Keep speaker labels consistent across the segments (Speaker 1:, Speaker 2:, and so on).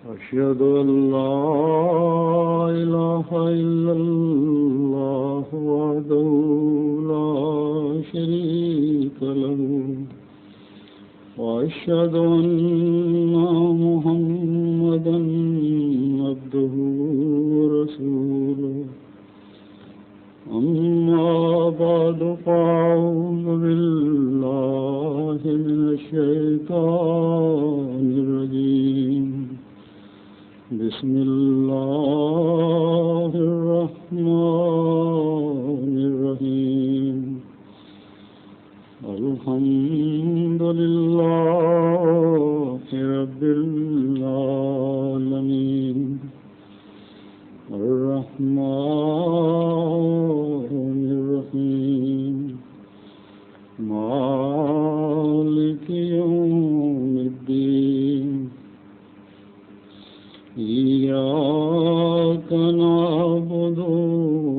Speaker 1: أشهد أن لا إله إلا الله وحده لا شريك له وأشهد أن محمدا عبده ورسوله أما بعد فأعوذ بالله من الشيطان الرجيم بسم الله الرحمن الرحيم الحمد لله رب العالمين الرحمن الرحيم مالك يوم الدين إياك نعبد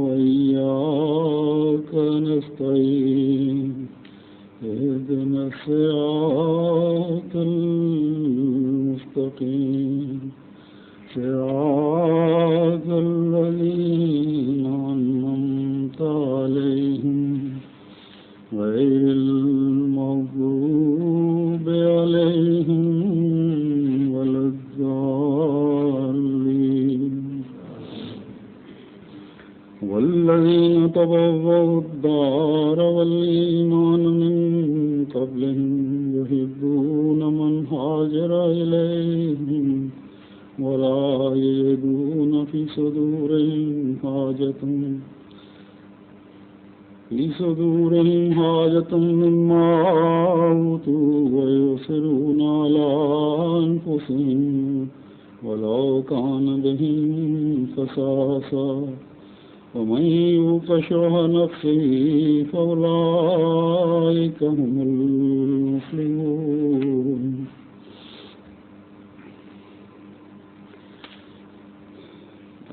Speaker 1: وإياك نستعين اهدنا الصراط المستقيم صراط الذين أنعمت عليهم غير المغضوب عليهم ولا الضالين والذين تبوأوا الدار والإيمان من قبلهم يحبون من هاجر إليهم ولا يجدون في صدورهم حاجة مما أوتوا ويؤثرون على أنفسهم ولو كان بهم خصاصة ومن يوق شح نفسه فأولئك هم المفلحون.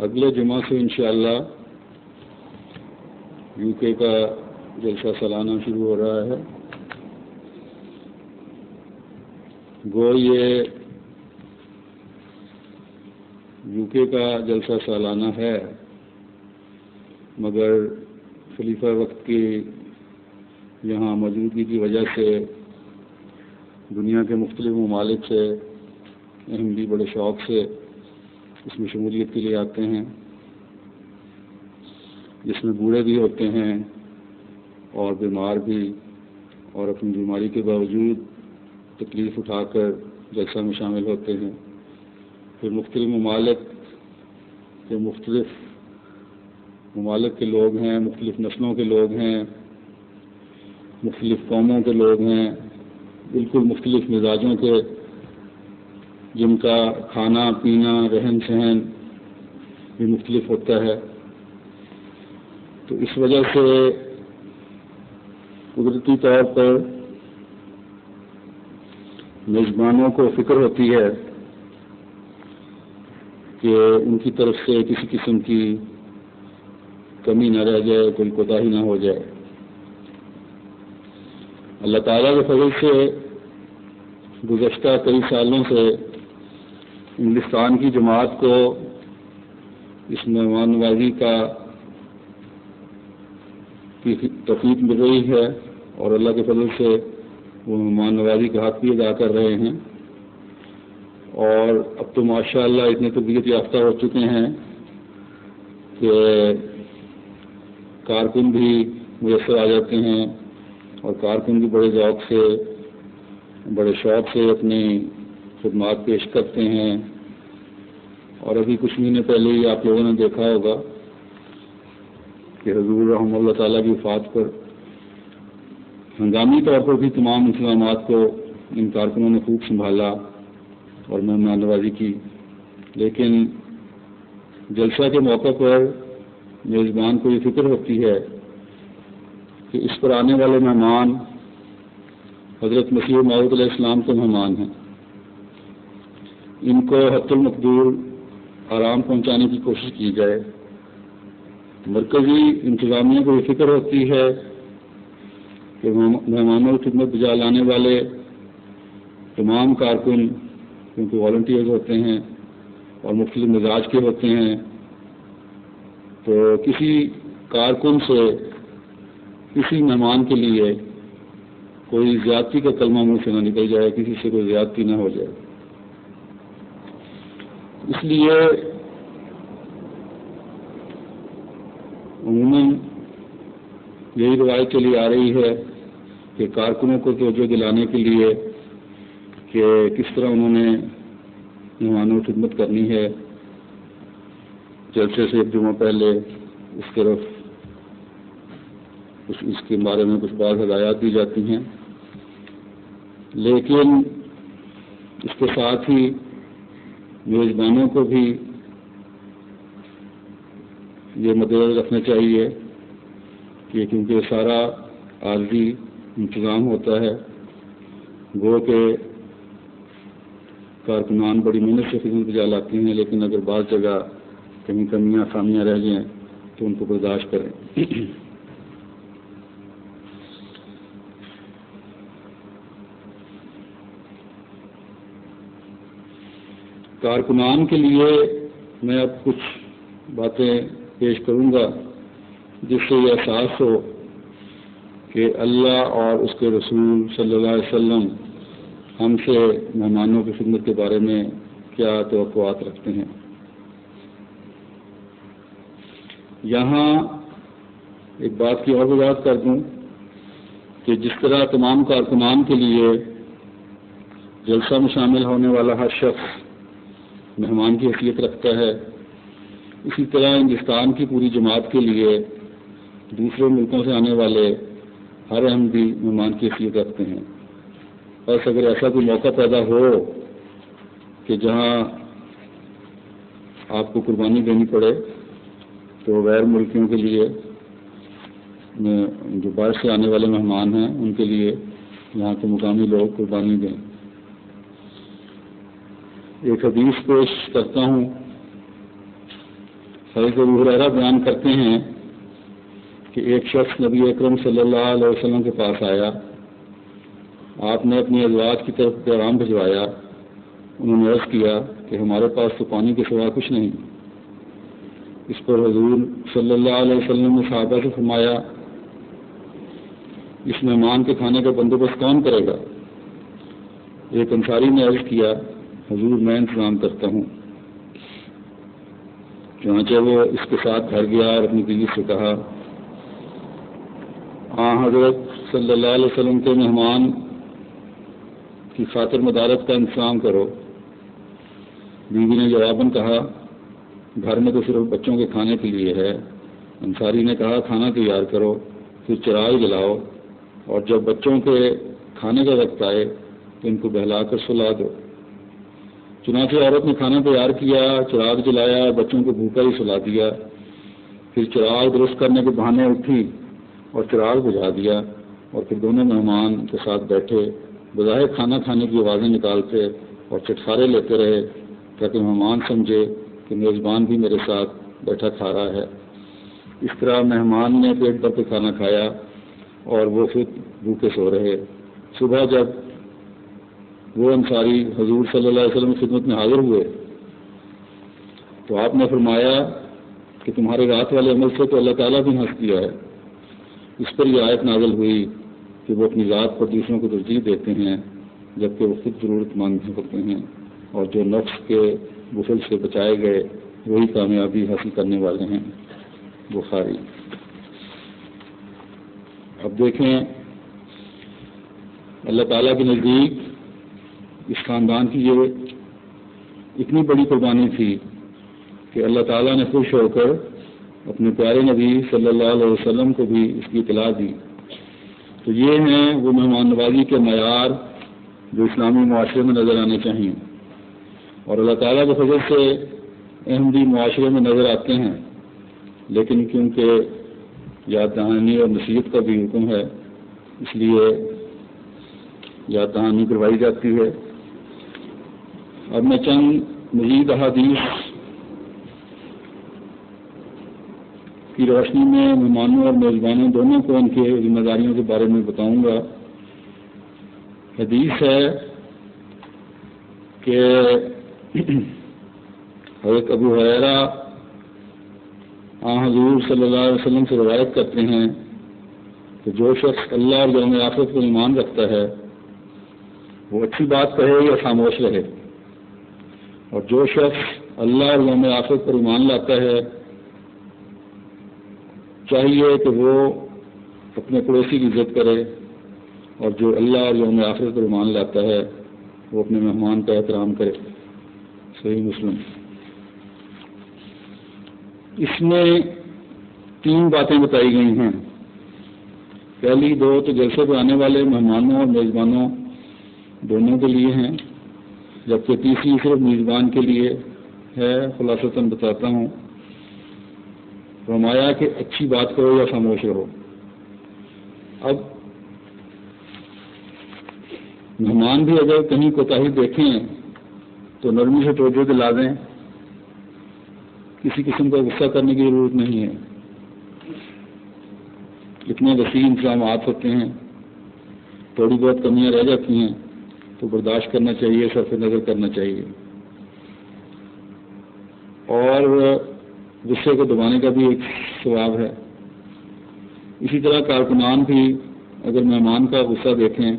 Speaker 1: اگلے جمعہ سے انشاءاللہ یو کے کا جلسہ سالانہ شروع ہو رہا ہے. گو یہ یو کے کا جلسہ سالانہ ہے، مگر خلیفہ وقت کی یہاں موجودگی کی وجہ سے دنیا کے مختلف ممالک سے اہم بھی بڑے شوق سے اس میں شمولیت کے لیے آتے ہیں، جس میں بوڑھے بھی ہوتے ہیں اور بیمار بھی، اور اپنی بیماری کے باوجود تکلیف اٹھا کر جلسہ میں شامل ہوتے ہیں. پھر مختلف ممالک کے لوگ ہیں، مختلف نسلوں کے لوگ ہیں، مختلف قوموں کے لوگ ہیں، بالکل مختلف مزاجوں کے، جن کا کھانا پینا رہن سہن بھی مختلف ہوتا ہے. تو اس وجہ سے قدرتی طور پر میزبانوں کو فکر ہوتی ہے کہ ان کی طرف سے کسی قسم کی کمی نہ رہ جائے، کوئی کوتاہی نہ ہو جائے. اللہ تعالیٰ کے فضل سے گزشتہ کئی سالوں سے ہندوستان کی جماعت کو اس مہمان نوازی کی توفیق مل رہی ہے، اور اللہ کے فضل سے وہ مہمان نوازی کا حق بھی ادا کر رہے ہیں. اور اب تو ماشاءاللہ اتنے تربیت یافتہ ہو چکے ہیں کہ کارکن بھی میسر آ جاتے ہیں، اور کارکن بھی بڑے ذوق سے، بڑے شوق سے اپنی خدمات پیش کرتے ہیں. اور ابھی کچھ مہینے پہلے ہی آپ لوگوں نے دیکھا ہوگا کہ حضور رحمہ اللہ تعالیٰ کی وفات پر ہنگامی طور پر بھی تمام انتظامات کو ان کارکنوں نے خوب سنبھالا اور مہمان نوازی کی. لیکن جلسہ کے موقع پر میزبان کو یہ فکر ہوتی ہے کہ اس پر آنے والے مہمان حضرت مسیح موعود علیہ السلام کے مہمان ہیں، ان کو حت المقدور آرام پہنچانے کی کوشش کی جائے. مرکزی انتظامیہ کو یہ فکر ہوتی ہے کہ مہمانوں کی خدمت بجا لانے والے تمام کارکن، کیونکہ والنٹیئرز ہوتے ہیں، اور مختلف مزاج کے ہوتے ہیں، تو کسی کارکن سے کسی مہمان کے لیے کوئی زیادتی کا کلمہ منہ سے نہ نکل جائے، کسی سے کوئی زیادتی نہ ہو جائے۔ اس لیے عموماً یہی روایت چلی آ رہی ہے کہ کارکنوں کو توجہ دلانے کے لیے کہ کس طرح انہوں نے مہمانوں کی خدمت کرنی ہے، جلسے سے ایک جمعہ پہلے اس طرف اس کے بارے میں کچھ بعض ہدایات دی جاتی ہیں، لیکن اس کے ساتھ ہی میزبانوں کو بھی یہ مدنظر رکھنا چاہیے کہ کیونکہ سارا عارضی انتظام ہوتا ہے، گو کہ کارکنان بڑی محنت سے خدمت بجا لاتے ہیں، لیکن اگر بعض جگہ کہیں کمیاں خامیاں رہ جائیں تو ان کو برداشت کریں۔ کارکنان کے لیے میں اب کچھ باتیں پیش کروں گا جس سے یہ احساس ہو کہ اللہ اور اس کے رسول صلی اللہ علیہ وسلم ہم سے مہمانوں کی خدمت کے بارے میں کیا توقعات رکھتے ہیں۔ یہاں ایک بات کی اور وضاحت کر دوں کہ جس طرح تمام کارکنان کے لیے جلسہ میں شامل ہونے والا ہر شخص مہمان کی حیثیت رکھتا ہے، اسی طرح ہندوستان کی پوری جماعت کے لیے دوسرے ملکوں سے آنے والے ہر احمدی مہمان کی حیثیت رکھتے ہیں۔ بس اگر ایسا کوئی موقع پیدا ہو کہ جہاں آپ کو قربانی دینی پڑے تو غیر ملکیوں کے لیے، جو باہر سے آنے والے مہمان ہیں، ان کے لیے یہاں کے مقامی لوگ قربانی دیں۔ ایک حدیث پیش کرتا ہوں۔ حضرت ابو ہریرہ بیان کرتے ہیں کہ ایک شخص نبی اکرم صلی اللہ علیہ وسلم کے پاس آیا، آپ نے اپنی ازواج کی طرف پیغام بھجوایا، انہوں نے عرض کیا کہ ہمارے پاس تو پانی کے سوا کچھ نہیں۔ اس پر حضور صلی اللہ علیہ وسلم نے صحابہ سے فرمایا، اس مہمان کے کھانے کا بندوبست کون کرے گا؟ ایک انصاری نے عرض کیا، حضور میں انتظام کرتا ہوں۔ چنانچہ وہ اس کے ساتھ گھر گیا اور اپنی بیوی سے کہا، حضرت صلی اللہ علیہ وسلم کے مہمان کی خاطر مدارت کا انتظام کرو۔ بیوی نے جواباً کہا، گھر میں تو صرف بچوں کے کھانے کے لیے ہے۔ انصاری نے کہا، کھانا تیار کرو، پھر چراغ جلاؤ، اور جب بچوں کے کھانے کا وقت آئے تو ان کو بہلا کر سلا دو۔ چنانچہ عورت نے کھانا تیار کیا، چراغ جلایا، بچوں کو بھوکا ہی سلا دیا، پھر چراغ درست کرنے کے بہانے اٹھی اور چراغ بجھا دیا، اور پھر دونوں مہمان کے ساتھ بیٹھے بظاہر کھانا کھانے کی آوازیں نکالتے اور چٹخارے لیتے رہے تاکہ مہمان سمجھے کہ میزبان بھی میرے ساتھ بیٹھا کھا رہا ہے۔ اس طرح مہمان نے پیٹ بھر کے کھانا کھایا اور وہ خود بھوکے سو رہے۔ صبح جب وہ انصاری حضور صلی اللہ علیہ وسلم کی خدمت میں حاضر ہوئے تو آپ نے فرمایا کہ تمہارے رات والے عمل سے تو اللہ تعالیٰ بھی ہنس دیا ہے۔ اس پر یہ آیت نازل ہوئی کہ وہ اپنی ذات پر دوسروں کو ترجیح دیتے ہیں جبکہ وہ خود ضرورت مند ہوتے ہیں، اور جو نفس کے بخل سے بچائے گئے وہی کامیابی حاصل کرنے والے ہیں۔ بخاری۔ اب دیکھیں، اللہ تعالیٰ کے نزدیک اس خاندان کی یہ اتنی بڑی قربانی تھی کہ اللہ تعالیٰ نے خوش ہو کر اپنے پیارے نبی صلی اللہ علیہ وسلم کو بھی اس کی اطلاع دی۔ تو یہ ہیں وہ مہمان نوازی کے معیار جو اسلامی معاشرے میں نظر آنے چاہیے، اور اللہ تعالیٰ کے فضل سے احمدی معاشرے میں نظر آتے ہیں، لیکن کیونکہ یاد دہانی اور نصیحت کا بھی حکم ہے اس لیے یاد دہانی کروائی جاتی ہے۔ اب میں چند مزید احادیث کی روشنی میں مہمانوں اور میزبانوں دونوں کو ان کے ذمہ داریوں کے بارے میں بتاؤں گا۔ حدیث ہے کہ حضرت ابو ہریرہ حضور صلی اللہ علیہ وسلم سے روایت کرتے ہیں کہ جو شخص اللہ اور یوم آخرت پر ایمان رکھتا ہے وہ اچھی بات کہے یا خاموش رہے، اور جو شخص اللہ اور یوم آخرت پر ایمان لاتا ہے چاہیے کہ وہ اپنے پڑوسی کی عزت کرے، اور جو اللہ اور یوم آخرت پر ایمان لاتا ہے وہ اپنے مہمان کا احترام کرے۔ صحیح مسلم۔ اس میں 3 باتیں بتائی گئی ہیں۔ پہلی 2 تو جلسے پہ آنے والے مہمانوں اور میزبانوں دونوں کے لیے ہیں، جبکہ تیسری صرف میزبان کے لیے ہے۔ خلاصتاً بتاتا ہوں۔ فرمایا کہ اچھی بات کرو یا خاموش رہو۔ اب مہمان بھی اگر کہیں کوتاہی دیکھیں تو نرمی سے توجہ دلا دیں، کسی قسم کا غصہ کرنے کی ضرورت نہیں ہے۔ اتنے وسیع انتظامات ہوتے ہیں، تھوڑی بہت کمیاں رہ جاتی ہیں تو برداشت کرنا چاہیے، صرف نظر کرنا چاہیے، اور غصے کو دبانے کا بھی ایک ثواب ہے۔ اسی طرح کارکنان بھی اگر مہمان کا غصہ دیکھیں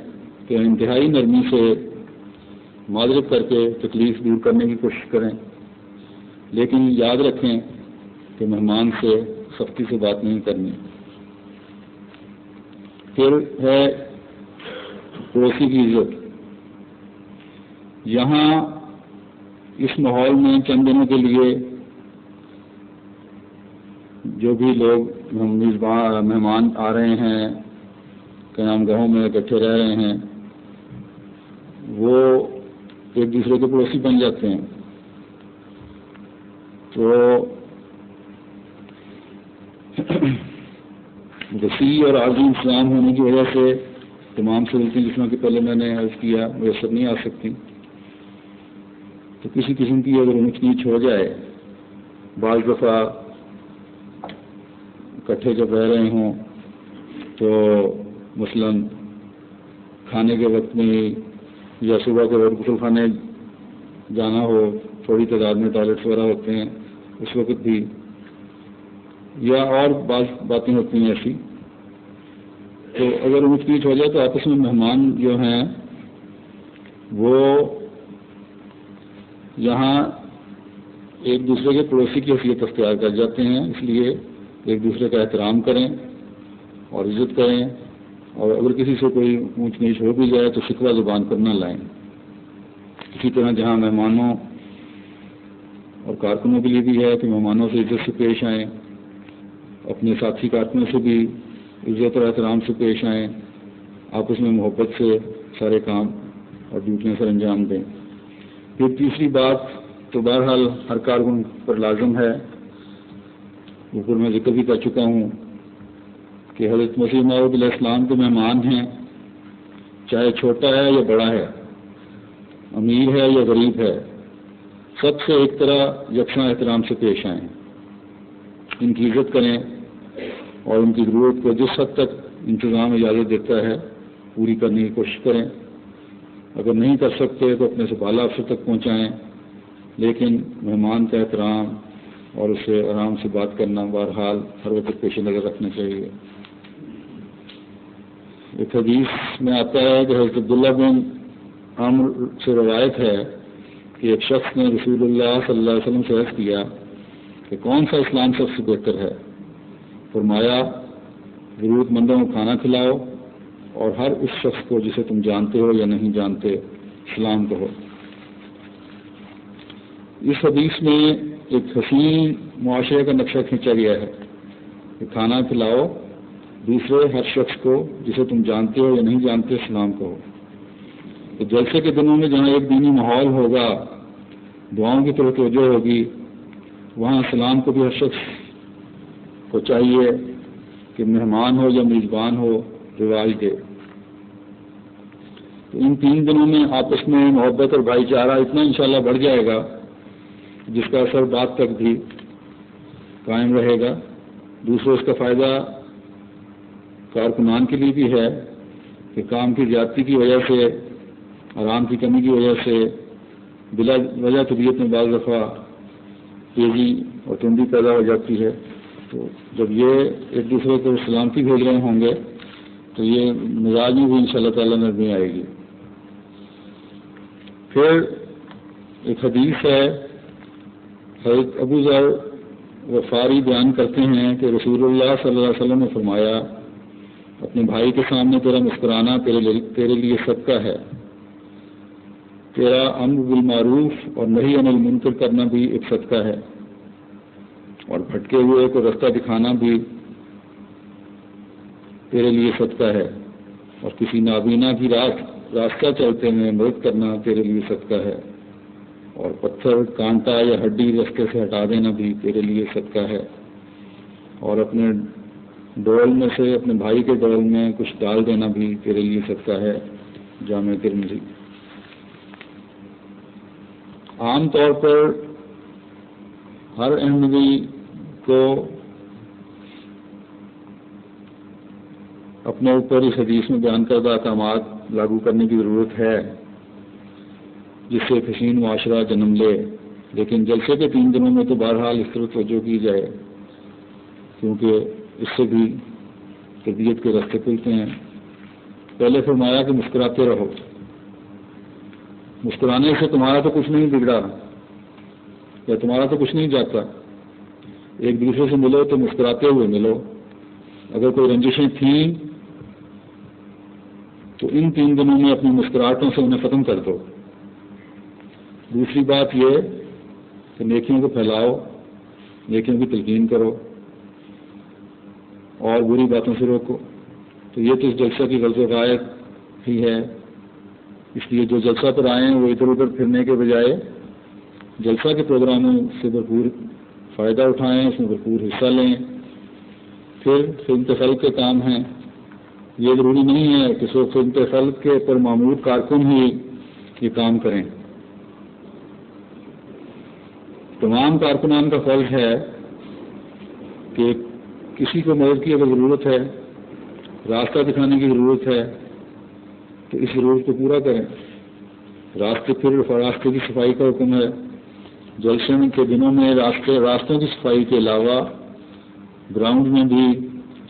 Speaker 1: تو انتہائی نرمی سے معذرت کر کے تکلیف دور کرنے کی کوشش کریں، لیکن یاد رکھیں کہ مہمان سے سختی سے بات نہیں کرنی۔ پھر ہے پڑوسی کی عزت۔ یہاں اس ماحول میں چند دنوں کے لیے جو بھی لوگ مہمان آ رہے ہیں، قیام گاہوں میں اکٹھے رہ رہے ہیں، وہ ایک دوسرے کے پڑوسی بن جاتے ہیں۔ تو وسیع اور عارضی انتظام ہونے کی وجہ سے تمام سہولتیں جس میں کہ پہلے میں نے عرض کیا میسر نہیں آ سکتی، تو کسی قسم کی اگر اونچ نیچ ہو جائے، بعض دفعہ اکٹھے جب رہ رہے ہوں تو مثلاً کھانے کے وقت میں یا صبح کے وقت غسل خانے جانا ہو، تھوڑی تعداد میں ٹوائلٹس وغیرہ ہوتے ہیں اس وقت بھی، یا اور بعض باتیں ہوتی ہیں ایسی، تو اگر اونچ نیچ ہو جائے تو آپس میں مہمان جو ہیں وہ یہاں ایک دوسرے کے پڑوسی کی حیثیت اختیار کر جاتے ہیں۔ اس لیے ایک دوسرے کا احترام کریں اور عزت کریں، اور اگر کسی سے کوئی اونچ نیچ ہو بھی جائے تو شکوہ زبان پر نہ لائیں۔ اسی طرح جہاں مہمانوں اور کارکنوں کے لیے بھی ہے کہ مہمانوں سے عزت سے پیش آئیں، اپنے ساتھی کارکنوں سے بھی عزت اور احترام سے پیش آئیں، آپس میں محبت سے سارے کام اور ڈیوٹیاں سر انجام دیں۔ پھر تیسری بات تو بہرحال ہر کارکن پر لازم ہے، اوپر میں ذکر بھی کر چکا ہوں کہ حضرت مسیح موعود علیہ السلام کے مہمان ہیں، چاہے چھوٹا ہے یا بڑا ہے، امیر ہے یا غریب ہے، سب سے ایک طرح یکساں احترام سے پیش آئیں، ان کی عزت کریں اور ان کی ضرورت کو جس حد تک انتظام اجازت دیتا ہے پوری کرنے کی کوشش کریں۔ اگر نہیں کر سکتے تو اپنے سے بالا افسر تک پہنچائیں، لیکن مہمان کا احترام اور اسے آرام سے بات کرنا بہرحال ہر وقت پیش نظر رکھنا چاہیے۔ ایک حدیث میں آتا ہے کہ حضرت عبداللہ بن عمرو سے روایت ہے کہ ایک شخص نے رسول اللہ صلی اللہ علیہ وسلم سے عرض کیا کہ کون سا اسلام سب سے بہتر ہے؟ فرمایا ضرورت مندوں کو کھانا کھلاؤ اور ہر اس شخص کو جسے تم جانتے ہو یا نہیں جانتے سلام کہو۔ اس حدیث میں ایک حسین معاشرے کا نقشہ کھینچا گیا ہے کہ کھانا کھلاؤ دوسرے ہر شخص کو جسے تم جانتے ہو یا نہیں جانتے سلام کہو۔ تو جلسے کے دنوں میں جہاں ایک دینی ماحول ہوگا، دعاؤں کی طرف توجہ ہوگی، وہاں سلام کو بھی ہر شخص کو چاہیے کہ مہمان ہو یا میزبان ہو رواج دے۔ تو ان 3 دنوں میں آپس میں محبت اور بھائی چارہ اتنا انشاءاللہ بڑھ جائے گا جس کا اثر بعد تک بھی قائم رہے گا۔ دوسرے اس کا فائدہ کارکنان کے لیے بھی ہے کہ کام کی زیادتی کی وجہ سے، آرام کی کمی کی وجہ سے بلا وجہ طبیعت میں بعض دفعہ تیزی اور تندی پیدا ہو جاتی ہے. تو جب یہ ایک دوسرے کو سلامتی بھیج رہے ہوں گے تو یہ مزاج میں بھی انشاءاللہ تعالیٰ نرمی آئے گی. پھر ایک حدیث ہے، حضرت ابو ذر غفاری بیان کرتے ہیں کہ رسول اللہ صلی اللہ علیہ وسلم نے فرمایا، اپنے بھائی کے سامنے تیرا مسکرانا تیرے لیے صدقہ ہے، تیرا امر بالمعروف اور نہی عن المنکر کرنا بھی ایک صدقہ ہے، اور بھٹکے ہوئے کو رستہ دکھانا بھی تیرے لیے صدقہ ہے، اور کسی نابینا کی راستہ چلتے میں مدد کرنا تیرے لیے صدقہ ہے، اور پتھر کانٹا یا ہڈی رستے سے ہٹا دینا بھی تیرے لیے صدقہ ہے، اور اپنے ڈول میں سے اپنے بھائی کے ڈول میں کچھ ڈال دینا بھی تیرے لیے صدقہ ہے. جامع ترمذی. عام طور پر ہر احمدی کو اپنے اوپر اس حدیث میں بیان کردہ احکامات لاگو کرنے کی ضرورت ہے جس سے ایک حسین معاشرہ جنم لے. لیکن جلسے کے 3 دنوں میں تو بہرحال اس طرح توجہ کی جائے، کیونکہ اس سے بھی تربیت کے راستے کھلتے ہیں. پہلے فرمایا کہ مسکراتے رہو. مسکرانے سے تمہارا تو کچھ نہیں بگڑا یا تمہارا تو کچھ نہیں جاتا. ایک دوسرے سے ملو تو مسکراتے ہوئے ملو. اگر کوئی رنجشیں تھیں تو ان 3 دنوں میں اپنی مسکراہٹوں سے انہیں ختم کر دو. دوسری بات یہ کہ نیکیوں کو پھیلاؤ، نیکیوں کی تلقین کرو اور بری باتوں سے روکو. تو یہ تو اس جلسہ کی غرض و غایت ہی ہے. اس لیے جو جلسہ پر آئے ہیں وہ ادھر ادھر پھرنے کے بجائے جلسہ کے پروگراموں سے بھرپور فائدہ اٹھائیں، اس میں بھرپور حصہ لیں. پھر خدمت خلق کے کام ہیں. یہ ضروری نہیں ہے کہ صرف خدمت خلق کے پر معمور کارکن ہی یہ کام کریں. تمام کارکنان کا فرض ہے کہ کسی کو مدد کی اگر ضرورت ہے، راستہ دکھانے کی ضرورت ہے تو اس ضرورت کو پورا کریں. راستے کی صفائی کا حکم ہے. جلسے کے دنوں میں راستوں کی صفائی کے علاوہ گراؤنڈ میں بھی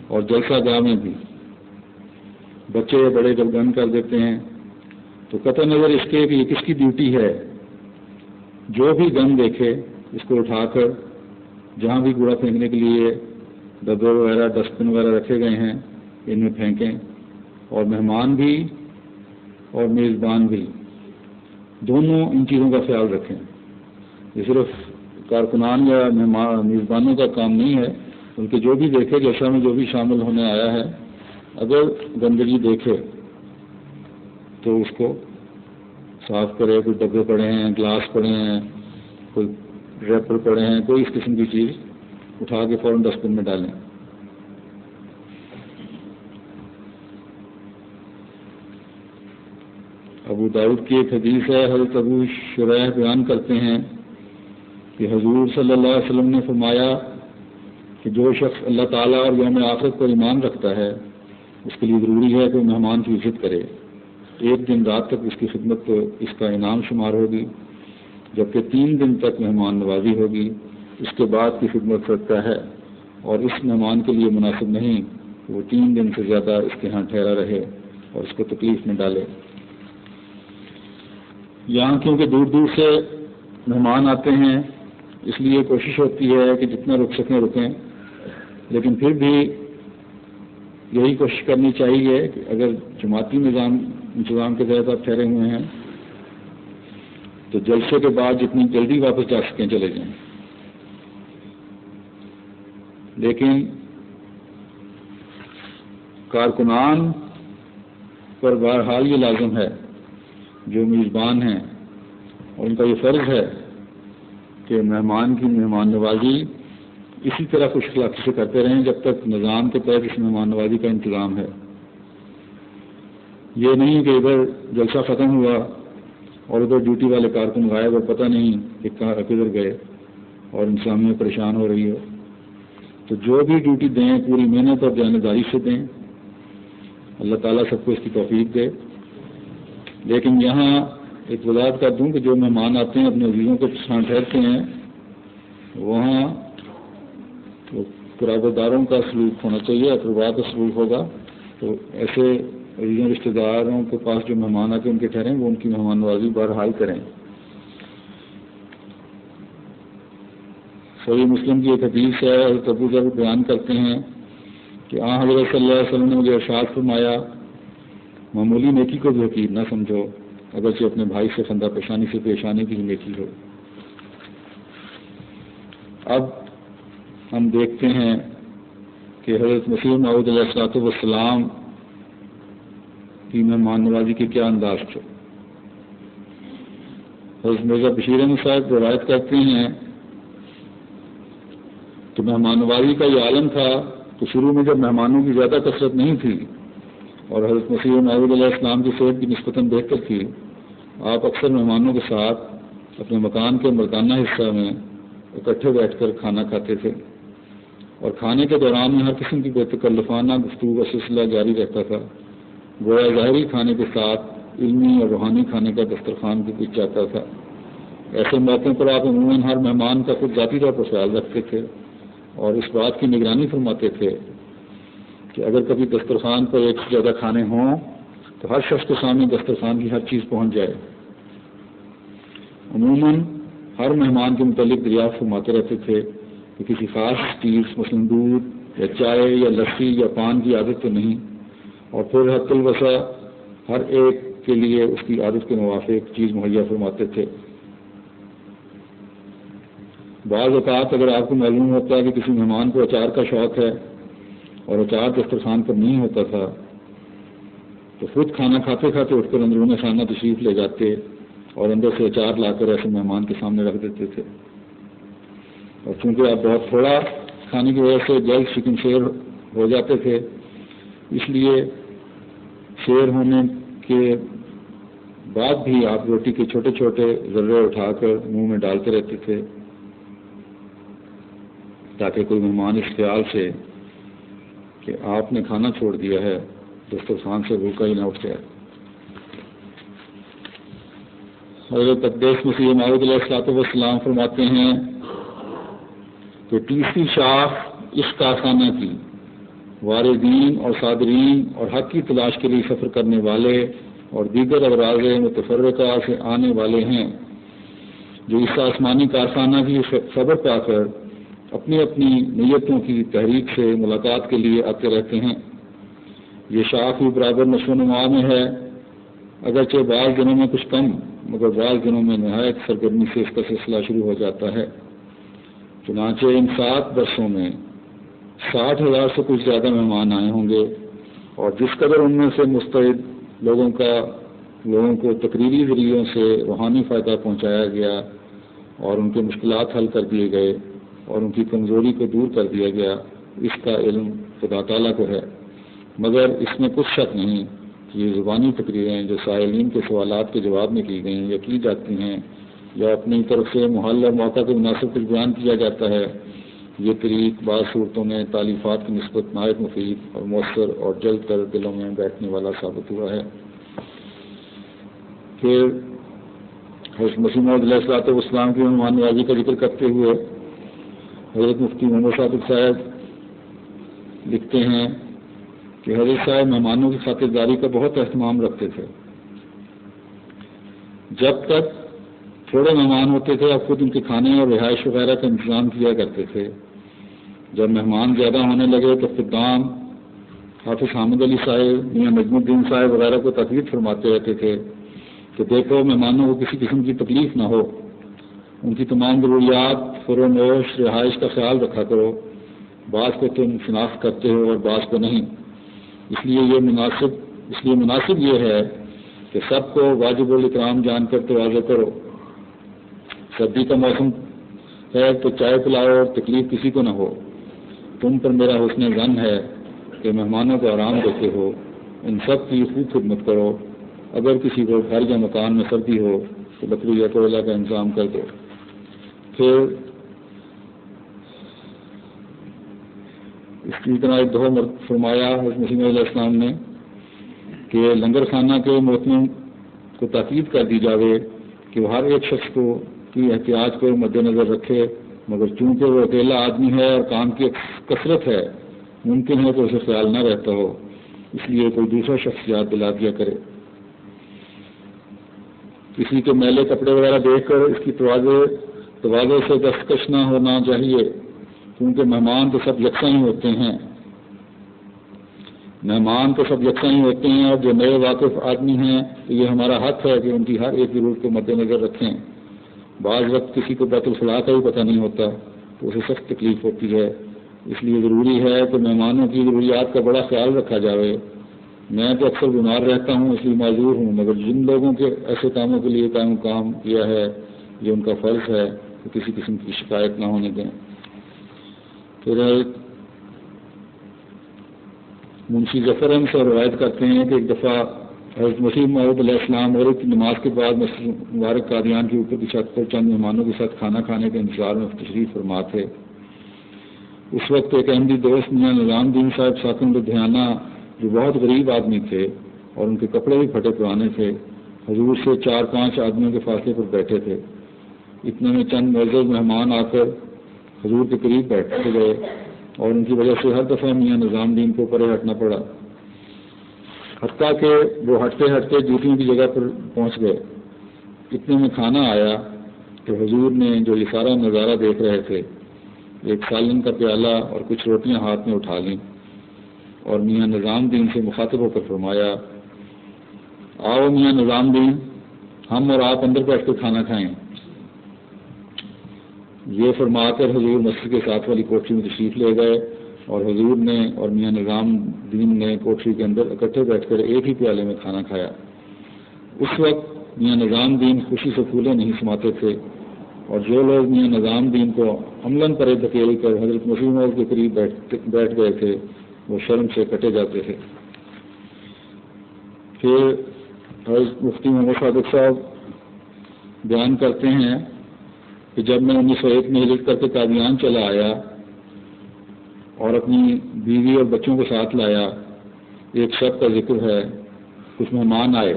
Speaker 1: اور جلسہ گاہ میں بھی بچے بڑے جب گند کر دیتے ہیں تو قطع نظر اس کے کہ یہ کس کی ڈیوٹی ہے، جو بھی گند دیکھے اس کو اٹھا کر جہاں بھی کوڑا پھینکنے کے لیے ڈبے وغیرہ ڈسٹ بن وغیرہ رکھے گئے ہیں ان میں پھینکیں. اور مہمان بھی اور میزبان بھی دونوں ان چیزوں کا خیال رکھیں. یہ صرف کارکنان یا میزبانوں کا کام نہیں ہے، بلکہ جو بھی دیکھے جیسا میں جو بھی شامل ہونے آیا ہے اگر گندگی دیکھے تو اس کو صاف کرے. کوئی ڈبے پڑے ہیں، گلاس پڑے ہیں، کوئی ریپر پڑے ہیں، کوئی اس قسم کی چیز اٹھا کے فوراً ڈسٹ بن میں ڈالیں. ابو داؤد کی ایک حدیث ہے، حضرت ابو شریح بیان کرتے ہیں کہ حضور صلی اللہ علیہ وسلم نے فرمایا کہ جو شخص اللہ تعالیٰ اور یوم آخرت پر ایمان رکھتا ہے اس کے لیے ضروری ہے کہ مہمان کی عزت کرے. 1 دن رات تک اس کی خدمت اس کا انعام شمار ہوگی، جبکہ 3 دن تک مہمان نوازی ہوگی. اس کے بعد کی خدمت صدقہ ہے اور اس مہمان کے لیے مناسب نہیں کہ وہ 3 دن سے زیادہ اس کے ہاں ٹھہرا رہے اور اس کو تکلیف میں ڈالے. یہاں کیونکہ دور دور سے مہمان آتے ہیں اس لیے کوشش ہوتی ہے کہ جتنا رک سکیں رکیں، لیکن پھر بھی یہی کوشش کرنی چاہیے کہ اگر جماعتی انتظام کے تحت آپ ٹھہرے ہوئے ہیں تو جلسے کے بعد جتنی جلدی واپس جا سکیں چلے جائیں. لیکن کارکنان پر بہرحال یہ لازم ہے جو میزبان ہیں اور ان کا یہ فرض ہے کہ مہمان کی مہمان نوازی اسی طرح خوش اخلاقی سے کرتے رہیں جب تک نظام کے تحت اس مہمان نوازی کا انتظام ہے. یہ نہیں کہ ادھر جلسہ ختم ہوا اور ادھر ڈیوٹی والے کارکن غائب اور پتہ نہیں کہ کدھر گئے اور انتظامیہ پریشان ہو رہی ہو. تو جو بھی ڈیوٹی دیں پوری محنت اور دیانتداری سے دیں. اللہ تعالیٰ سب کو اس کی توفیق دے. لیکن یہاں ایک وضاحت کر دوں کہ جو مہمان آتے ہیں اپنے عزیزوں کے ساتھ ٹھہرتے ہیں وہاں قرابت داروں کا سلوک ہونا چاہیے، اقربا کا سلوک ہوگا، تو ایسے عزیزوں رشتہ داروں کے پاس جو مہمان آ کے ان کے ٹھہریں وہ ان کی مہمان نوازی بہرحال کریں۔ صحیح مسلم کی ایک حدیث ہے، حضرت ابو ذر بیان کرتے ہیں کہ حضرت صلی اللہ علیہ وسلم نے مجھے ارشاد فرمایا، معمولی نیکی کو بھی حقیر نہ سمجھو، اگرچہ اپنے بھائی سے خندہ پیشانی سے پیش آنے کی نیکی ہو۔ اب ہم دیکھتے ہیں کہ حضرت مسیح موعود علیہ السلام کی مہمان نوازی کے کیا انداز تھے۔ حضرت مرزا بشیر احمد صاحب روایت کرتے ہیں کہ مہمان نوازی کا یہ عالم تھا کہ شروع میں جب مہمانوں کی زیادہ کثرت نہیں تھی اور حضرت مسیح موعود علیہ السلام کی صحت بھی نسبتاً بہتر تھی، آپ اکثر مہمانوں کے ساتھ اپنے مکان کے مردانہ حصہ میں اکٹھے بیٹھ کر کھانا کھاتے تھے، اور کھانے کے دوران میں ہر قسم کی بے تکلفانہ گفتگو کا سلسلہ جاری رہتا تھا، گویا ظاہری کھانے کے ساتھ علمی اور روحانی کھانے کا دسترخوان بھی کچھ جاتا تھا۔ ایسے موقعوں پر آپ عموماً ہر مہمان کا خود ذاتی طور پر خیال رکھتے تھے اور اس بات کی نگرانی فرماتے تھے کہ اگر کبھی دسترخوان پر ایک سے زیادہ کھانے ہوں تو ہر شخص کے سامنے دسترخوان کی ہر چیز پہنچ جائے۔ عموماً ہر مہمان کے متعلق دریافت فرماتے رہتے تھے کہ کسی خاص چیز مثلاً دودھ یا چائے یا لسی یا پان کی عادت تو نہیں، اور پھر حد الوسع ہر ایک کے لیے اس کی عادت کے موافق چیز مہیا فرماتے تھے۔ بعض اوقات اگر آپ کو معلوم ہوتا ہے کہ کسی مہمان کو اچار کا شوق ہے اور اچار دسترخوان پر نہیں ہوتا تھا تو خود کھانا کھاتے کھاتے اٹھ کر اندرون خانہ تشریف لے جاتے اور اندر سے اچار لا کر ایسے مہمان کے سامنے رکھ دیتے تھے، اور چونکہ آپ بہت تھوڑا کھانے کی وجہ سے جلد شکم شیر ہو جاتے تھے، اس لیے شیر ہونے کے بعد بھی آپ روٹی کے چھوٹے چھوٹے ذرے اٹھا کر منہ میں ڈالتے رہتے تھے تاکہ کوئی مہمان اس خیال سے کہ آپ نے کھانا چھوڑ دیا ہے دسترخوان سے بھوکا ہی نہ اٹھ جائے۔ حضرت اقدس مسیح موعود علیہ السلام فرماتے ہیں کہ تیسری شاخ اس کارخانہ کی واردین اور صادرین اور حق کی تلاش کے لیے سفر کرنے والے اور دیگر اغراض متفرقہ سے آنے والے ہیں، جو اس آسمانی کارخانہ کی خبر پا کر اپنی اپنی نیتوں کی تحریک سے ملاقات کے لیے آتے رہتے ہیں۔ یہ شاخ بھی برابر نشو و نما میں ہے، اگرچہ بعض دنوں میں کچھ کم مگر بعض دنوں میں نہایت سرگرمی سے اس کا سلسلہ شروع ہو جاتا ہے۔ چنانچہ ان 7 برسوں میں 60,000 سے کچھ زیادہ مہمان آئے ہوں گے، اور جس قدر ان میں سے مستعد لوگوں کو تقریری ذریعوں سے روحانی فائدہ پہنچایا گیا اور ان کے مشکلات حل کر دیے گئے اور ان کی کمزوری کو دور کر دیا گیا، اس کا علم خدا تعالیٰ کو ہے۔ مگر اس میں کچھ شک نہیں کہ یہ زبانی تقریریں جو سائلین کے سوالات کے جواب میں کی گئیں یا کی جاتی ہیں یا اپنی طرف سے محل اور موقع کے مناسب کچھ بیان کیا جاتا ہے، یہ طریق بعض صورتوں میں تالیفات کی نسبت نہایت مفید اور مؤثر اور جلد کر دلوں میں بیٹھنے والا ثابت ہوا ہے۔ پھر حضرت مسیح موعود علیہ السلام کی مہمان نوازی کا ذکر کرتے ہوئے حضرت مفتی محمد صادق صاحب لکھتے ہیں کہ حضرت صاحب مہمانوں کی خاطرداری کا بہت اہتمام رکھتے تھے۔ جب تک تھوڑے مہمان ہوتے تھے آپ خود ان کے کھانے اور رہائش وغیرہ کا انتظام کیا کرتے تھے۔ جب مہمان زیادہ ہونے لگے تو خدام حافظ حامد علی صاحب یا نجم الدین صاحب وغیرہ کو تاکید فرماتے رہتے تھے کہ دیکھو مہمانوں کو کسی قسم کی تکلیف نہ ہو، ان کی تمام ضروریات فروغ رہائش کا خیال رکھا کرو، بعض کو تم شناخت کرتے ہو اور بعض کو نہیں، اس لیے مناسب یہ ہے کہ سب کو واجب الاکرام جان کر تواضع کرو۔ سردی کا موسم ہے تو چائے پلاؤ اور تکلیف کسی کو نہ ہو، تم پر میرا حسن ظن ہے کہ مہمانوں کو آرام دیتے ہو، ان سب کی خوب خدمت کرو، اگر کسی کو گھر یا مکان میں سردی ہو تو لکڑی یا کوئلہ کا انتظام کر دو۔ پھر اس کی طرح ایک دو فرمایا حضرت مسیح علیہ السلام نے کہ لنگر خانہ کے محتمم کو تاکید کر دی جاوے کہ وہ ہر ایک شخص کو کی احتیاط کو مد نظر رکھے، مگر چونکہ وہ اکیلا آدمی ہے اور کام کی کثرت ہے، ممکن ہے کہ اسے خیال نہ رہتا ہو، اس لیے کوئی دوسرا شخص یاد دلا دیا کرے۔ کسی کے میلے کپڑے وغیرہ دیکھ کر اس کی تواضع سے دستکش نہ ہونا چاہیے، کیونکہ مہمان تو سب یکساں ہی ہوتے ہیں۔ اور جو نئے واقف آدمی ہیں تو یہ ہمارا حق ہے کہ ان کی ہر ایک ضرورت کو مد نظر رکھیں۔ بعض وقت کسی کو بیت الخلاء کا بھی پتہ نہیں ہوتا تو اسے سخت تکلیف ہوتی ہے، اس لیے ضروری ہے کہ مہمانوں کی ضروریات کا بڑا خیال رکھا جائے۔ میں تو اکثر بیمار رہتا ہوں، اس لیے معذور ہوں، مگر جن لوگوں کے ایسے کاموں کے لیے کام کیا ہے یہ ان کا فرض ہے کہ کسی قسم کی شکایت نہ ہونے دیں۔ پھر منشی ظفر احمد سے روایت کرتے ہیں کہ ایک دفعہ حضرت مسیح موعود علیہ السلام اور کی نماز کے بعد مسجد مبارک قادیان کے اوپر کی چھت پر چند مہمانوں کے ساتھ کھانا کھانے کے انتظار میں تشریف فرما تھے۔ اس وقت ایک احمدی دوست میاں نظام الدین صاحب ساکن لدھیانہ، جو بہت غریب آدمی تھے اور ان کے کپڑے بھی پھٹے پرانے تھے، حضور سے 4-5 آدمیوں کے فاصلے پر بیٹھے تھے۔ اتنے میں چند معزز مہمان آ کر حضور کے قریب بیٹھ گئے اور ان کی وجہ سے ہر دفعہ میاں نظام الدین کو پرے ہٹنا پڑا، حتیٰ کہ وہ ہٹتے ہٹتے جوتیوں کی جگہ پر پہنچ گئے۔ اتنے میں کھانا آیا تو حضور نے جو یہ سارا نظارہ دیکھ رہے تھے، ایک سالن کا پیالہ اور کچھ روٹیاں ہاتھ میں اٹھا لیں اور میاں نظام الدین سے مخاطب ہو کر فرمایا، آؤ میاں نظام الدین، ہم اور آپ اندر بیٹھ کر کھانا کھائیں۔ یہ فرما کر حضور مسجد کے ساتھ والی کوٹری میں تشریف لے گئے اور حضور نے اور میاں نظام الدین نے کوٹری کے اندر اکٹھے بیٹھ کر ایک ہی پیالے میں کھانا کھایا۔ اس وقت میاں نظام الدین خوشی سے پھولے نہیں سماتے تھے، اور جو لوگ میاں نظام الدین کو عملاً پرے دھکیل کر حضرت مسیح موعود کے قریب بیٹھ گئے تھے، وہ شرم سے کٹے جاتے تھے۔ پھر حضرت مفتی محمد صادق صاحب بیان کرتے ہیں کہ جب میں 1901 میں ہجرت کر کے قادیان چلا آیا اور اپنی بیوی اور بچوں کو ساتھ لایا، ایک شب کا ذکر ہے، کچھ مہمان آئے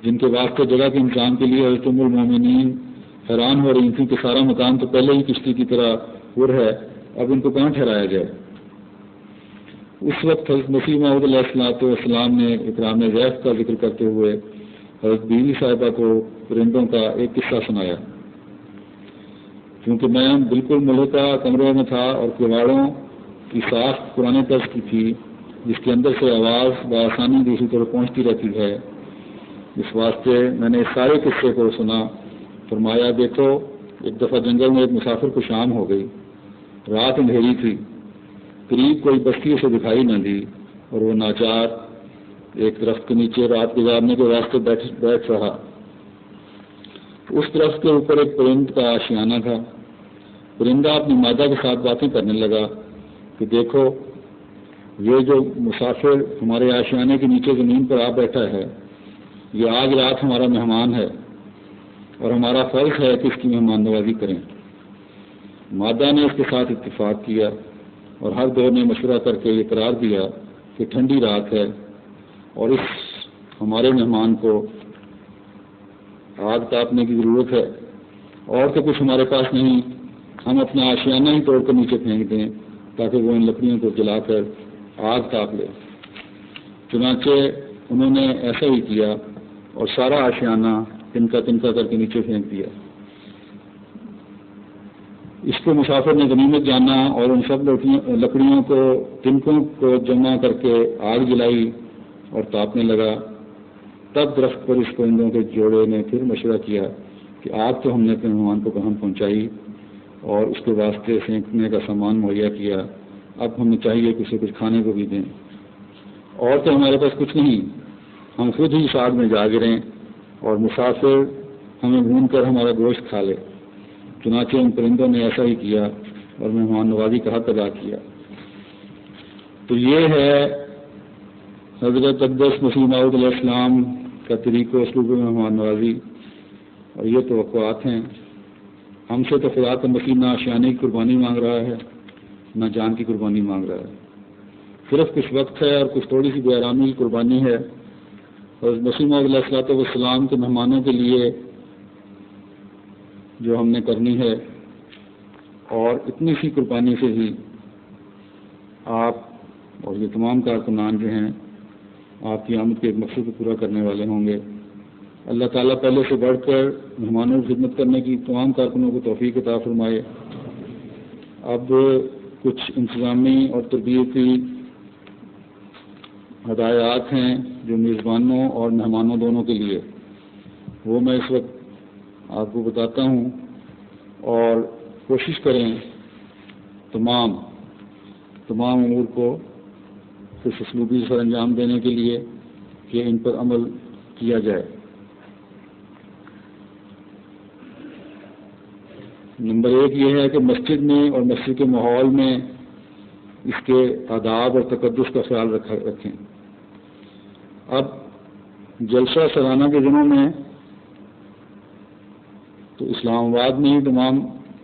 Speaker 1: جن کے واسطے جگہ کے انتظام کے لیے حضرت ام المومنین حیران ہو رہی تھیں کہ سارا مکان تو پہلے ہی کشتی کی طرح پر ہے، اب ان کو کہاں ٹھہرایا جائے۔ اس وقت حضرت مسیح موعود علیہ السلام نے اکرام ضیف کا ذکر کرتے ہوئے حضرت بیوی صاحبہ کو پرندوں کا ایک قصہ سنایا۔ کیونکہ میں بالکل ملحقہ کمروں میں تھا اور کواڑوں کی ساخت پرانے طرز کی تھی، جس کے اندر سے آواز بآسانی دوسری طرف پہنچتی رہتی ہے، اس واسطے میں نے اس سارے قصے کو سنا۔ فرمایا، دیکھو ایک دفعہ جنگل میں ایک مسافر کو شام ہو گئی، رات اندھیری تھی، قریب کوئی بستی اسے دکھائی نہ دی، اور وہ ناچار ایک درخت کے نیچے رات گزارنے کے واسطے بیٹھ رہا۔ اس درخت کے اوپر ایک پرند کا آشیانہ تھا۔ پرندہ اپنی مادہ کے ساتھ باتیں کرنے لگا کہ دیکھو یہ جو مسافر ہمارے آشیانے کے نیچے زمین پر آ بیٹھا ہے، یہ آج رات ہمارا مہمان ہے اور ہمارا فرض ہے کہ اس کی مہمان نوازی کریں۔ مادہ نے اس کے ساتھ اتفاق کیا اور ہر دو نے مشورہ کر کے یہ قرار دیا کہ ٹھنڈی رات ہے اور اس ہمارے مہمان کو آگ تاپنے کی ضرورت ہے، اور تو کچھ ہمارے پاس نہیں، ہم اپنا آشیانہ ہی توڑ کر نیچے پھینک دیں تاکہ وہ ان لکڑیوں کو جلا کر آگ تاپ لے۔ چنانچہ انہوں نے ایسا ہی کیا اور سارا آشیانہ تنکا کر کے نیچے پھینک دیا۔ اس کو مسافر نے غنیمت جانا اور ان سب لکڑیوں کو تنکوں کو جمع کر کے آگ جلائی اور تاپنے لگا۔ تب درخت پر اس پرندوں کے جوڑے نے پھر مشورہ کیا کہ آگ تو ہم نے اپنے مہمان کو کہاں پہنچائی اور اس کے واسطے سینکنے کا سامان مہیا کیا، اب ہمیں چاہیے کہ اسے کچھ کھانے کو بھی دیں، اور تو ہمارے پاس کچھ نہیں، ہم خود ہی اس آگ میں جا گریں اور مسافر ہمیں بھون کر ہمارا گوشت کھا لے۔ چنانچہ ان پرندوں نے ایسا ہی کیا اور مہمان نوازی کا حق ادا کیا۔ تو یہ ہے حضرت اقدس مسیح موعود علیہ السلام کا طریقہ اسلوب مہمان نوازی، اور یہ توقعات ہیں۔ ہم سے تو خدا کا مسیح نہ آشیانے کی قربانی مانگ رہا ہے نہ جان کی قربانی مانگ رہا ہے، صرف کچھ وقت ہے اور کچھ تھوڑی سی بے آرامی کی قربانی ہے۔ اور مسیح موعود علیہ السلام کے مہمانوں کے لیے جو ہم نے کرنی ہے اور اتنی سی قربانی سے ہی آپ اور یہ تمام کارکنان جو ہیں آپ کی آمد کے ایک مقصد کو پورا کرنے والے ہوں گے۔ اللہ تعالیٰ پہلے سے بڑھ کر مہمانوں کی خدمت کرنے کی تمام کارکنوں کو توفیق عطا فرمائے۔ اب کچھ انتظامی اور تربیتی ہدایات ہیں جو میزبانوں اور مہمانوں دونوں کے لیے، وہ میں اس وقت آپ کو بتاتا ہوں، اور کوشش کریں تمام امور کو اس اسلوبی سر انجام دینے کے لیے کہ ان پر عمل کیا جائے۔ نمبر 1 یہ ہے کہ مسجد میں اور مسجد کے ماحول میں اس کے آداب اور تقدس کا خیال رکھیں۔ اب جلسہ سالانہ کے دنوں میں تو اسلام آباد میں ہی تمام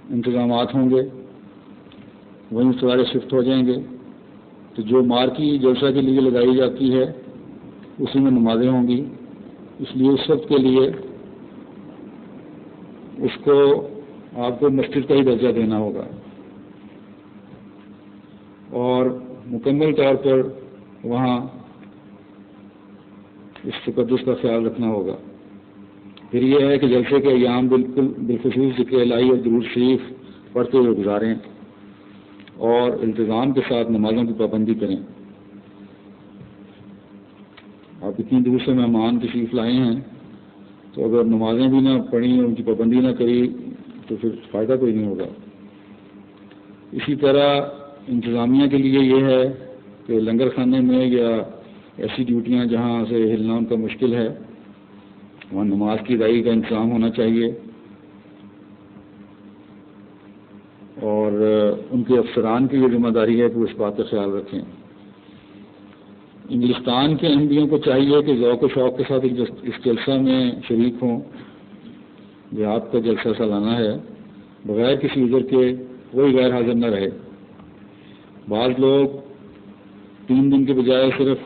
Speaker 1: انتظامات ہوں گے، وہیں سارے شفٹ ہو جائیں گے، تو جو مارکی جلسہ کے لیے لگائی جاتی ہے اسی میں نمازیں ہوں گی، اس لیے اس وقت کے لیے اس کو آپ کو مسجد کا ہی درجہ دینا ہوگا اور مکمل طور پر وہاں اس تقدس کا خیال رکھنا ہوگا۔ پھر یہ ہے کہ جلسے کے ایام بالخصوص ذکر الہی اور درود شریف پڑھتے ہوئے گزاریں اور التزام کے ساتھ نمازوں کی پابندی کریں۔ آپ اتنی دور سے مہمان تشریف لائے ہیں تو اگر نمازیں بھی نہ پڑھیں اور ان کی پابندی نہ کری تو پھر فائدہ کوئی نہیں ہوگا۔ اسی طرح انتظامیہ کے لیے یہ ہے کہ لنگر خانے میں یا ایسی ڈیوٹیاں جہاں سے ہلنا ان کا مشکل ہے وہاں نماز کی ادائیگی کا انتظام ہونا چاہیے، اور ان کے افسران کی یہ ذمہ داری ہے کہ وہ اس بات کا خیال رکھیں۔ انگلستان کے احمدیوں کو چاہیے کہ ذوق و شوق کے ساتھ اس جلسہ میں شریک ہوں۔ یہ آپ کا جلسہ سالانہ ہے، بغیر کسی عذر کے کوئی غیر حاضر نہ رہے۔ بعض لوگ 3 دن کے بجائے صرف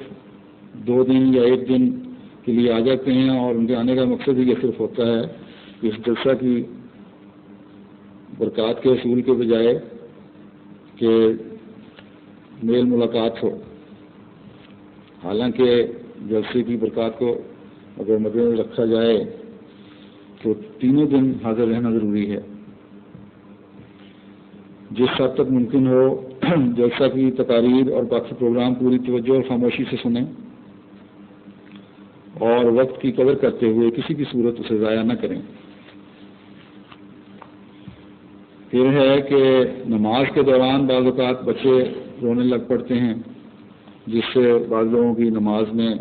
Speaker 1: 2 دن یا 1 دن کے لیے آ جاتے ہیں، اور ان کے آنے کا مقصد ہی یہ صرف ہوتا ہے کہ اس جلسہ کی برکات کے حصول کے بجائے کہ میل ملاقات ہو۔ حالانکہ جلسے کی برکات کو اگر مد نظر رکھا جائے تو 3 دن حاضر رہنا ضروری ہے۔ جس حد تک ممکن ہو جلسہ کی تقاریر اور باقی پروگرام پوری توجہ اور خاموشی سے سنیں، اور وقت کی قدر کرتے ہوئے کسی بھی صورت اسے ضائع نہ کریں۔ پھر ہے کہ نماز کے دوران بعض اوقات بچے رونے لگ پڑتے ہیں، جس سے بعض لوگوں کی نماز میں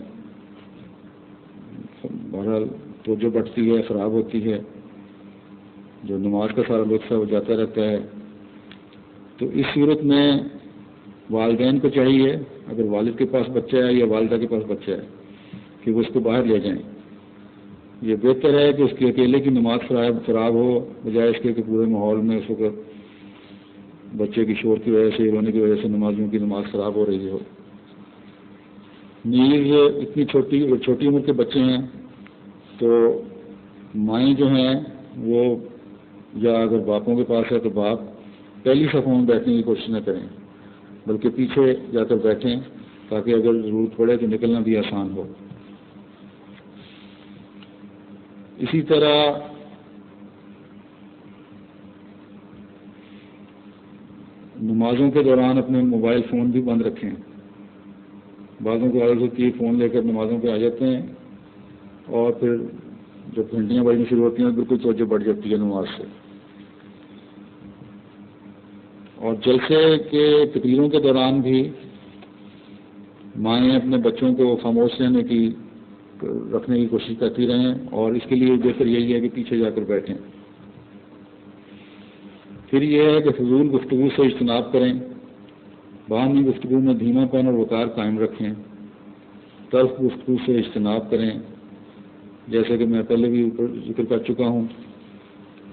Speaker 1: بہرحال توجہ بٹتی ہے، خراب ہوتی ہے، جو نماز کا سارا لطف ہے وہ جاتا رہتا ہے۔ تو اس صورت میں والدین کو چاہیے، اگر والد کے پاس بچہ ہے یا والدہ کے پاس بچہ ہے، کہ وہ اس کو باہر لے جائیں۔ یہ بہتر ہے کہ اس کی اکیلے کی نماز خراب ہو، بجائے اس کے کہ پورے ماحول میں اس وقت بچے کی شور کی وجہ سے، رونے کی وجہ سے نمازیوں کی نماز خراب ہو رہی ہو۔ نیز اتنی چھوٹی عمر کے بچے ہیں تو مائیں جو ہیں وہ، یا اگر باپوں کے پاس ہے تو باپ پہلی صفوں میں بیٹھنے کی کوشش نہ کریں، بلکہ پیچھے جا کر بیٹھیں تاکہ اگر ضرورت پڑے تو نکلنا بھی آسان ہو۔ اسی طرح نمازوں کے دوران اپنے موبائل فون بھی بند رکھیں۔ بعضوں کو عادت ہوتی ہے فون لے کر نمازوں پہ آ جاتے ہیں، اور پھر جب گھنٹیاں بجنا شروع ہوتی ہیں بالکل توجہ بڑھ جاتی ہے نماز سے۔ اور جلسے کے تقریروں کے دوران بھی مائیں اپنے بچوں کو خاموش رکھنے کی کوشش کرتی رہیں، اور اس کے لیے بہتر یہی ہے کہ پیچھے جا کر بیٹھیں۔ پھر یہ ہے کہ فضول گفتگو سے اجتناب کریں، باہمی گفتگو میں دھیما پن اور وقار قائم رکھیں، تلخ گفتگو سے اجتناب کریں، جیسے کہ میں پہلے بھی ذکر کر چکا ہوں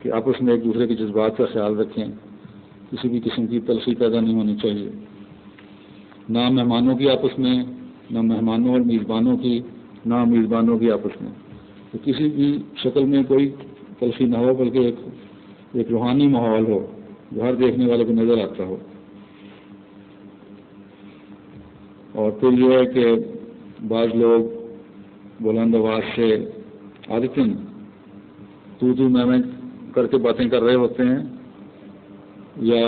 Speaker 1: کہ آپس میں ایک دوسرے کے جذبات کا خیال رکھیں، کسی بھی قسم کی تلخی پیدا نہیں ہونی چاہیے، نہ مہمانوں کی آپس میں، نہ مہمانوں اور میزبانوں کی، نہ میزبانوں کی آپس میں، تو کسی بھی شکل میں کوئی تلخی نہ ہو، بلکہ ایک روحانی ماحول ہو جو ہر دیکھنے والے کو نظر آتا ہو. اور پھر یہ ہے کہ بعض لوگ بلند آواز سے عادتاً تو میں کر کے باتیں کر رہے ہوتے ہیں یا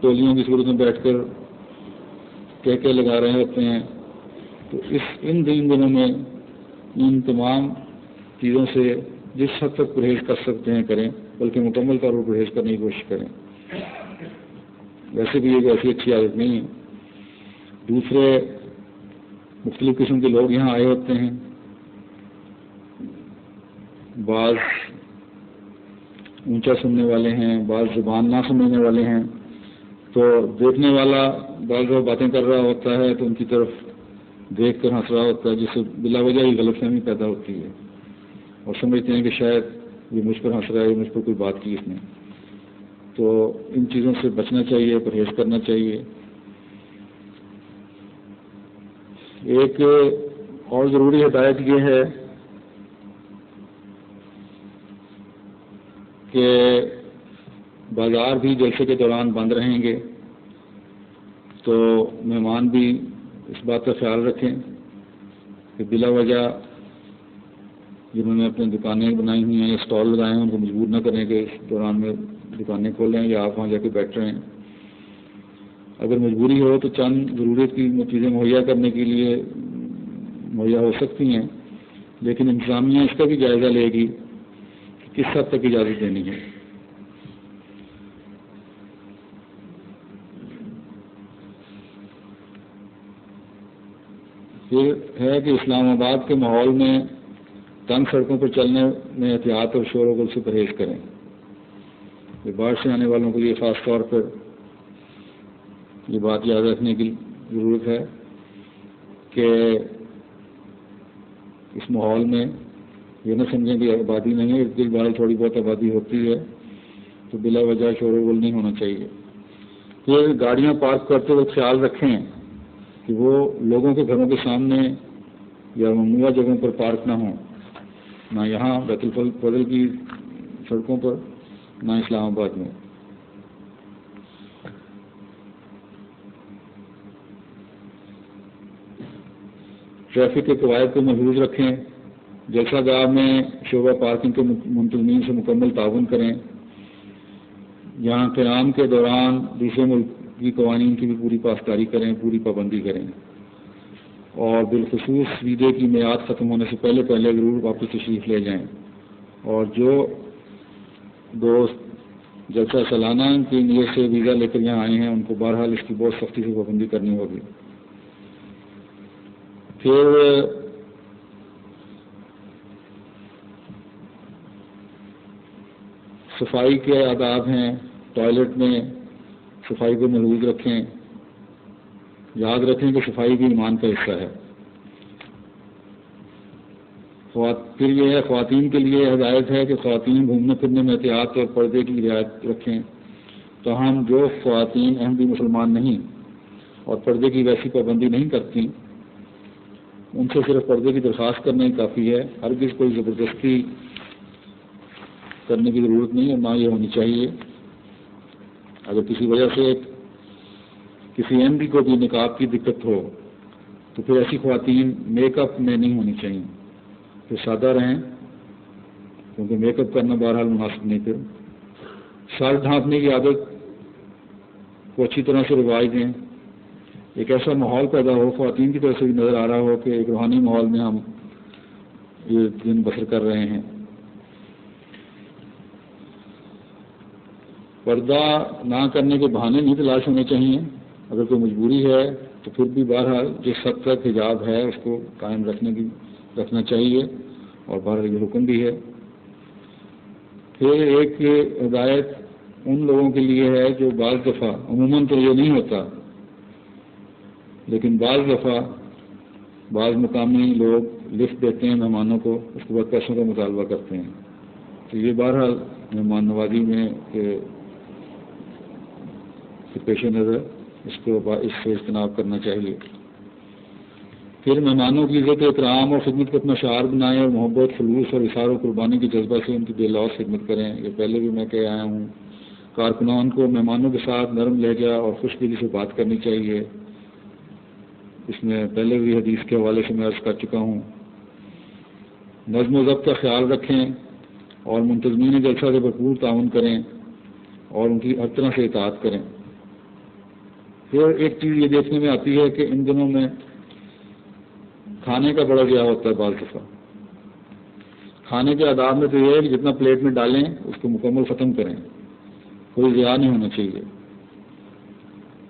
Speaker 1: ٹولیوں کی صورت میں بیٹھ کر کہکے لگا رہے ہوتے ہیں. تو ان دنوں میں ان تمام چیزوں سے جس حد تک پرہیز کر سکتے ہیں کریں، بلکہ مکمل طور پر پرہیز کرنے کی کوشش کریں. ویسے بھی یہ ایسی اچھی عادت نہیں ہے. دوسرے مختلف قسم کے لوگ یہاں آئے ہوتے ہیں، بعض اونچا سننے والے ہیں، بعض زبان نہ سننے والے ہیں. تو دیکھنے والا بعض وہ باتیں کر رہا ہوتا ہے تو ان کی طرف دیکھ کر ہنس رہا ہوتا ہے، جس سے بلا وجہ ہی غلط فہمی پیدا ہوتی ہے اور سمجھتے ہیں کہ شاید یہ مجھ پر ہنس رہا ہے، مجھ پر کوئی بات کی اس نے. تو ان چیزوں سے بچنا چاہیے، پرہیز کرنا چاہیے. ایک اور ضروری ہدایت یہ ہے کہ بازار بھی جلسے کے دوران بند رہیں گے تو مہمان بھی اس بات کا خیال رکھیں کہ بلا وجہ جنہوں نے اپنی دکانیں بنائی ہوئی ہیں یا اسٹال لگائے ہیں ان کو مجبور نہ کریں کہ اس دوران میں دکانیں کھولیں یا آپ وہاں جا کے بیٹھ رہے ہیں. اگر مجبوری ہو تو چند ضرورت کی چیزیں مہیا کرنے کے لیے مہیا ہو سکتی ہیں، لیکن انتظامیہ اس کا بھی جائزہ لے گی کہ کس حد تک اجازت دینی ہے. یہ ہے کہ اسلام آباد کے ماحول میں تنگ سڑکوں پر چلنے میں احتیاط اور شور و غل سے پرہیز کریں. یہ باہر سے آنے والوں کے لیے خاص طور پر یہ بات یاد رکھنے کی ضرورت ہے کہ اس ماحول میں یہ نہ سمجھیں کہ آبادی نہیں ہے، اس دل بہر تھوڑی بہت آبادی ہوتی ہے تو بلا وجہ شور و غل نہیں ہونا چاہیے. پھر گاڑیاں پارک کرتے وقت خیال رکھیں کہ وہ لوگوں کے گھروں کے سامنے یا ممنوعہ جگہوں پر پارک نہ ہوں، نہ یہاں بیت الفضل کی سڑکوں پر نہ اسلام آباد میں. ٹریفک کے قواعد کو محفوظ رکھیں. جلسہ گاہ میں شعبہ پارکنگ کے منتظمین سے مکمل تعاون کریں. یہاں قیام کے دوران دوسرے ملک کی قوانین کی بھی پوری پاسداری کریں، پوری پابندی کریں. اور بالخصوص ویزے کی میعاد ختم ہونے سے پہلے ضرور واپس تشریف لے جائیں. اور جو دوست جلسہ سالانہ کی نیت سے ویزا لے کر یہاں آئے ہیں ان کو بہرحال اس کی بہت سختی سے پابندی کرنی ہوگی. پھر صفائی کے آداب ہیں. ٹوائلٹ میں صفائی کو محفوظ رکھیں. یاد رکھیں کہ صفائی بھی ایمان کا حصہ ہے. پھر یہ ہے خواتین کے لیے ہدایت ہے کہ خواتین گھومنے پھرنے میں احتیاط اور پردے کی رعایت رکھیں. تاہم جو خواتین احمدی مسلمان نہیں اور پردے کی ویسی پابندی نہیں کرتی ان سے صرف پردے کی درخواست کرنا ہی کافی ہے. ہرگز کوئی زبردستی کرنے کی ضرورت نہیں اور نہ یہ ہونی چاہیے. اگر کسی وجہ سے کسی احمدی کو بھی نقاب کی دقت ہو تو پھر ایسی خواتین میک اپ میں نہیں ہونی چاہیے. پھر سادہ رہیں کیونکہ میک اپ کرنا بہرحال مناسب نہیں. پھر سر ڈھانپنے کی عادت کو اچھی طرح سے رواج دیں. ایک ایسا ماحول پیدا ہو خواتین کی طرف سے بھی نظر آ رہا ہو کہ ایک روحانی ماحول میں ہم یہ دن بسر کر رہے ہیں. پردہ نہ کرنے کے بہانے نہیں تلاش ہونے چاہیے. اگر کوئی مجبوری ہے تو پھر بھی بہرحال جس حد تک حجاب ہے اس کو قائم رکھنا چاہیے اور بہرحال یہ حکم بھی ہے. پھر ایک ہدایت ان لوگوں کے لیے ہے جو بعض دفعہ عموماً تو یہ نہیں ہوتا لیکن بعض دفعہ بعض مقامی لوگ لفٹ دیتے ہیں مہمانوں کو، اس کے بعد پیسوں کا مطالبہ کرتے ہیں. تو یہ بہرحال مہمان نوازی میں کے پیش نظر اس سے اجتناب کرنا چاہیے. پھر مہمانوں کی عزت احترام اور خدمت کو اپنا شعار بنائیں اور محبت، خلوص اور اثار و قربانی کے جذبہ سے ان کی بے لوث خدمت کریں. یہ پہلے بھی میں کہہ آیا ہوں. کارکنان کو مہمانوں کے ساتھ نرم لہجہ اور خوش دلی سے بات کرنی چاہیے. اس میں پہلے بھی حدیث کے حوالے سے میں عرض کر چکا ہوں. نظم و ضبط کا خیال رکھیں اور منتظمین جلسہ سے بھرپور تعاون کریں اور ان کی ہر طرح سے اطاعت کریں. پھر ایک چیز یہ دیکھنے میں آتی ہے کہ ان دنوں میں کھانے کا بڑا ضیاع ہوتا ہے. بعض دفعہ کھانے کے آداب میں تو یہ ہے کہ جتنا پلیٹ میں ڈالیں اس کو مکمل ختم کریں, کوئی ضیاع نہیں ہونا چاہیے.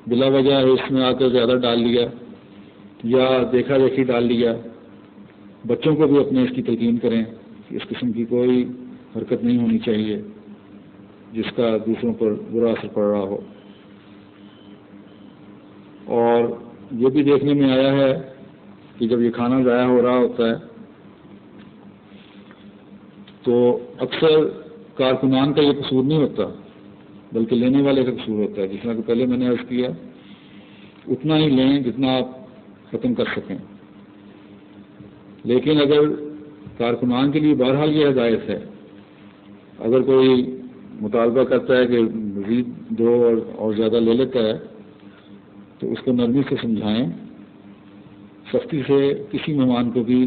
Speaker 1: بلا وجہ اس میں آ کر زیادہ ڈال لیا یا دیکھا دیکھی ڈال لیا. بچوں کو بھی اپنے اس کی تلقین کریں کہ اس قسم کی کوئی حرکت نہیں ہونی چاہیے جس کا دوسروں پر برا اثر پڑ رہا ہو. اور یہ بھی دیکھنے میں آیا ہے کہ جب یہ کھانا ضائع ہو رہا ہوتا ہے تو اکثر کارکنان کا یہ قصور نہیں ہوتا بلکہ لینے والے کا قصور ہوتا ہے. جس طرح کہ پہلے میں نے عرض کیا, اتنا ہی لیں جتنا آپ ختم کر سکیں. لیکن اگر کارکنان کے لیے بہرحال یہ ہدایت ہے, اگر کوئی مطالبہ کرتا ہے کہ مزید دو اور زیادہ لے لیتا ہے تو اس کو نرمی سے سمجھائیں. سختی سے کسی مہمان کو بھی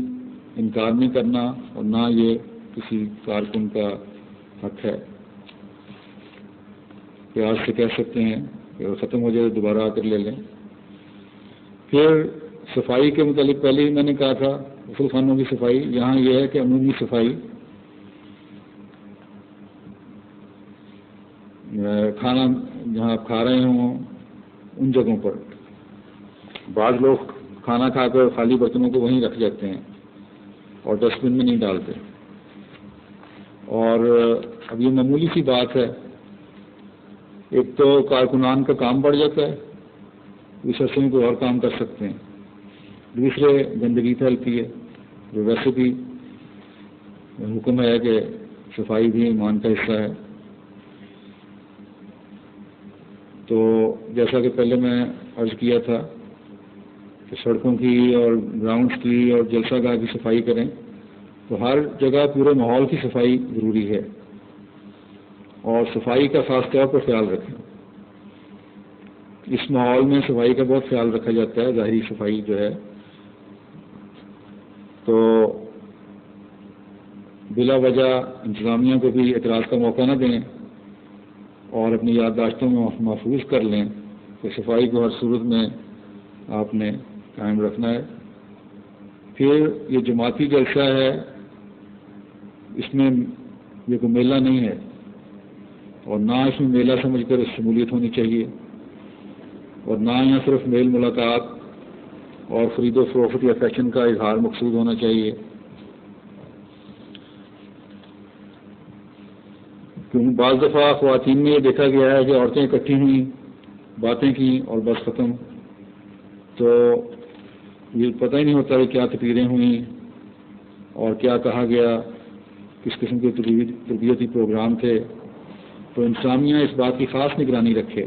Speaker 1: انکار نہیں کرنا اور نہ یہ کسی کارکن کا حق ہے. پیار سے کہہ سکتے ہیں کہ ختم ہو جائے تو دوبارہ آ کر لے لیں. پھر صفائی کے متعلق پہلے ہی میں نے کہا تھا, غسل خانوں کی صفائی. یہاں یہ ہے کہ عمومی صفائی, کھانا جہاں آپ کھا رہے ہوں ان جگہوں پر. بعض لوگ کھانا کھا کر خالی برتنوں کو وہیں رکھ جاتے ہیں اور ڈسٹ بن میں نہیں ڈالتے. اور اب یہ معمولی سی بات ہے, ایک تو کارکنان کا کام بڑھ جاتا ہے, اس عرصے میں کوئی اور کام کر سکتے ہیں. دوسرے گندگی پھیلتی ہے جو ویسے بھی حکم ہے کہ صفائی بھی ایمان کا حصہ ہے. تو جیسا کہ پہلے میں عرض کیا تھا کہ سڑکوں کی اور گراؤنڈس کی اور جلسہ گاہ کی صفائی کریں تو ہر جگہ پورے ماحول کی صفائی ضروری ہے اور صفائی کا خاص طور پر خیال رکھیں. اس ماحول میں صفائی کا بہت خیال رکھا جاتا ہے, ظاہری صفائی جو ہے. تو بلا وجہ انتظامیہ کو بھی اعتراض کا موقع نہ دیں اور اپنی یادداشتوں میں محفوظ کر لیں کہ صفائی کو ہر صورت میں آپ نے قائم رکھنا ہے. پھر یہ جماعتی جلسہ ہے, اس میں یہ کوئی میلہ نہیں ہے اور نہ اس میں میلہ سمجھ کر شمولیت ہونی چاہیے اور نہ یہاں صرف میل ملاقات اور خرید و فروخت یا فیشن کا اظہار مقصود ہونا چاہیے. کیونکہ بعض دفعہ خواتین میں یہ دیکھا گیا ہے کہ عورتیں اکٹھی ہوئیں, باتیں کی اور بس ختم. تو یہ پتہ ہی نہیں ہوتا کہ کیا تقریریں ہوئیں اور کیا کہا گیا, کس قسم کے تربیتی پروگرام تھے. تو انتظامیہ اس بات کی خاص نگرانی رکھے.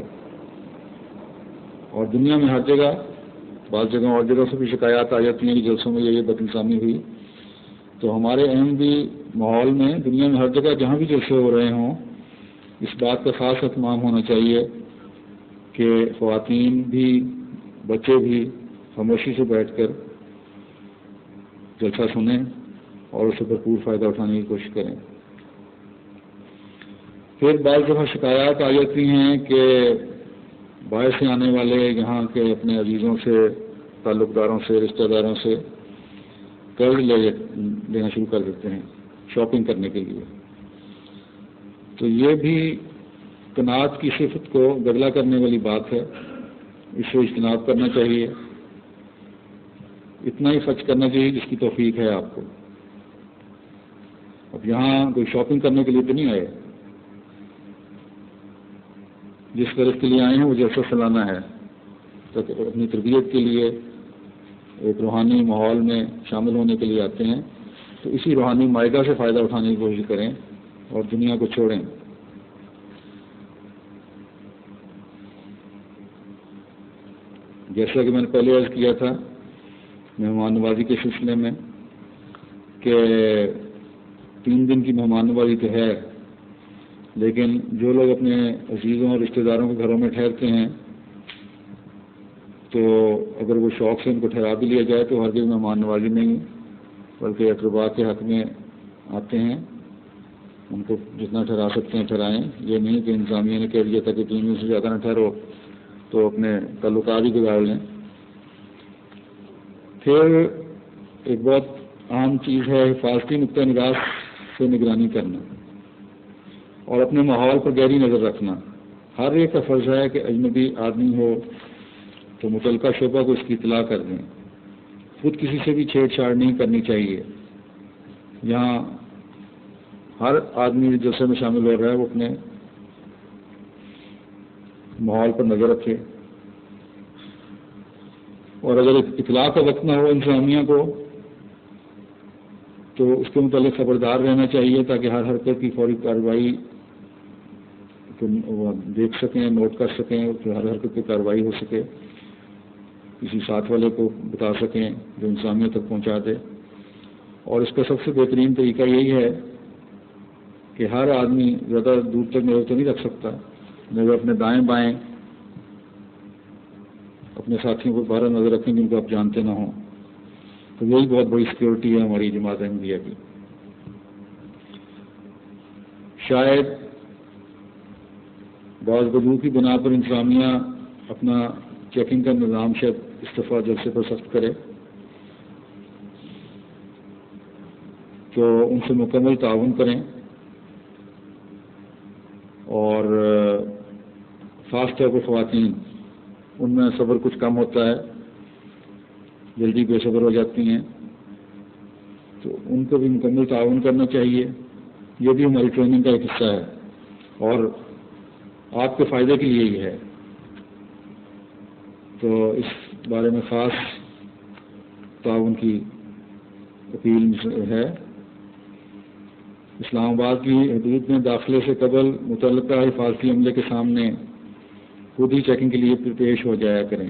Speaker 1: اور دنیا میں ہر جگہ, بعض جگہوں اور جگہوں سے بھی شکایات آ جاتی ہیں کہ جلسوں میں یہ بد انتظامی ہوئی. تو ہمارے اہم بھی ماحول میں دنیا میں ہر جگہ جہاں بھی جلسے ہو رہے ہوں اس بات کا خاص اہتمام ہونا چاہیے کہ خواتین بھی بچے بھی خاموشی سے بیٹھ کر جلسہ سنیں اور اسے بھرپور فائدہ اٹھانے کی کوشش کریں. پھر بعض دفعہ شکایات آ جاتی ہیں کہ باہر سے آنے والے یہاں کے اپنے عزیزوں سے, تعلق داروں سے, رشتہ داروں سے قرض لینا شروع کر دیتے ہیں شاپنگ کرنے کے لیے. تو یہ بھی قناعت کی صفت کو بدلا کرنے والی بات ہے, اس سے اجتناب کرنا چاہیے. اتنا ہی خرچ کرنا چاہیے جس کی توفیق ہے آپ کو. اب یہاں کوئی شاپنگ کرنے کے لیے تو نہیں آئے, جس غرض کے لیے آئے ہیں وہ جلسہ سالانہ ہے, تو اپنی تربیت کے لیے ایک روحانی ماحول میں شامل ہونے کے لیے آتے ہیں. تو اسی روحانی مائدہ سے فائدہ اٹھانے کی کوشش کریں اور دنیا کو چھوڑیں. جیسا کہ میں نے پہلے عرض کیا تھا مہمان نوازی کے سلسلے میں کہ 3 دن کی مہمان نوازی تو ہے, لیکن جو لوگ اپنے عزیزوں اور رشتہ داروں کے گھروں میں ٹھہرتے ہیں تو اگر وہ شوق سے ان کو ٹھہرا بھی لیا جائے تو ہرگز مہمان نوازی نہیں، بلکہ اقربا کے حق میں آتے ہیں، ان کو جتنا ٹھہرا سکتے ہیں ٹھہرائیں۔ یہ نہیں کہ انتظامیہ نے کہہ دیا تھا کہ 3 دن سے زیادہ نہ ٹھہرو تو اپنے تعلقات ہی بگاڑ لیں۔ پھر ایک بہت اہم چیز ہے حفاظتی نقطہ نگاہ سے نگرانی کرنا اور اپنے ماحول پر گہری نظر رکھنا۔ ہر ایک کا فرض ہے کہ اجنبی آدمی ہو تو متعلقہ شعبہ کو اس کی اطلاع کر دیں۔ خود کسی سے بھی چھیڑ چھاڑ نہیں کرنی چاہیے۔ یہاں ہر آدمی جلسے میں شامل ہو رہا ہے وہ اپنے ماحول پر نظر رکھے، اور اگر اطلاع کا وقت نہ ہو انتظامیہ کو تو اس کے متعلق خبردار رہنا چاہیے تاکہ ہر حرکت کی فوری کارروائی کو دیکھ سکیں، نوٹ کر سکیں، ہر حرکت کی کارروائی ہو سکے، کسی ساتھ والے کو بتا سکیں جو انتظامیہ تک پہنچا دے۔ اور اس کا سب سے بہترین طریقہ یہی ہے کہ ہر آدمی زیادہ دور تک نظر تو نہیں رکھ سکتا، نظر اپنے دائیں بائیں اپنے ساتھیوں کو باہر نظر رکھیں جن کو آپ جانتے نہ ہوں۔ تو یہی بہت بڑی سیکورٹی ہے ہماری جماعت احمدیہ کی۔ شاید بعض وجوہ کی بنا پر انتظامیہ اپنا چیکنگ کا نظام شاید اس دفعہ جلسے پر سخت کرے، تو ان سے مکمل تعاون کریں، اور خاص طور پر خواتین، ان میں صبر کچھ کم ہوتا ہے، جلدی بے صبر ہو جاتی ہیں، تو ان کو بھی مکمل تعاون کرنا چاہیے۔ یہ بھی ہماری ٹریننگ کا ایک حصہ ہے اور آپ کے فائدے کے لیے ہی ہے، تو اس بارے میں خاص تعاون کی اپیل ہے۔ اسلام آباد کی حدود میں داخلے سے قبل متعلقہ حفاظتی عملے کے سامنے خود ہی چیکنگ کے لیے پیش ہو جایا کریں۔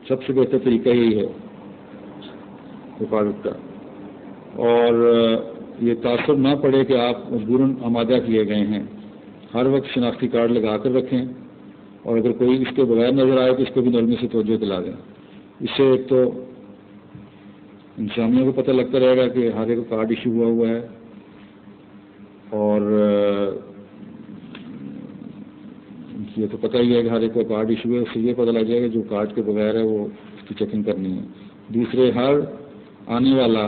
Speaker 1: سب سے بہتر طریقہ یہی ہے حفاظت کا، اور یہ تاثر نہ پڑے کہ آپ مجبوراً آمادہ کیے گئے ہیں۔ ہر وقت شناختی کارڈ لگا کر رکھیں، اور اگر کوئی اس کے بغیر نظر آئے تو اس کو بھی نرمی سے توجہ دلا دیں۔ اس سے ایک تو انتظامیہ کو پتہ لگتا رہے گا کہ ہر ایک کارڈ ایشو ہوا ہے، اور یہ تو پتہ ہی ہے کہ ہر ایک کا کارڈ ایشو ہے، اس سے یہ پتہ لگ جائے گا جو کارڈ کے بغیر ہے وہ اس کی چیکنگ کرنی ہے۔ دوسرے، ہر آنے والا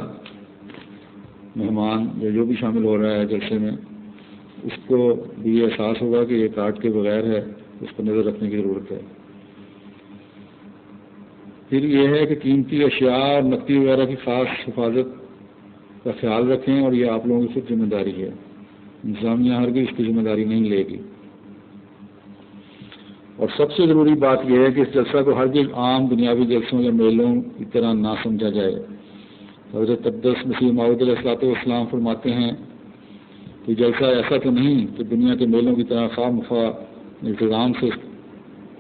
Speaker 1: مہمان یا جو بھی شامل ہو رہا ہے جلسے میں، اس کو بھی یہ احساس ہوگا کہ یہ کارڈ کے بغیر ہے، اس پر نظر رکھنے کی ضرورت ہے۔ پھر یہ ہے کہ قیمتی اشیاء اور نقدی وغیرہ کی خاص حفاظت کا خیال رکھیں، اور یہ آپ لوگوں کی خود ذمہ داری ہے، انتظامیہ ہرگز اس کی ذمہ داری نہیں لے گی۔ اور سب سے ضروری بات یہ ہے کہ اس جلسہ کو ہرگز عام دنیاوی جلسوں یا میلوں کی طرح نہ سمجھا جائے۔ حضرت اقدس مسیح موعود علیہ الصلوۃ والسلام فرماتے ہیں کہ جلسہ ایسا تو نہیں کہ دنیا کے میلوں کی طرح خواہ مخواہ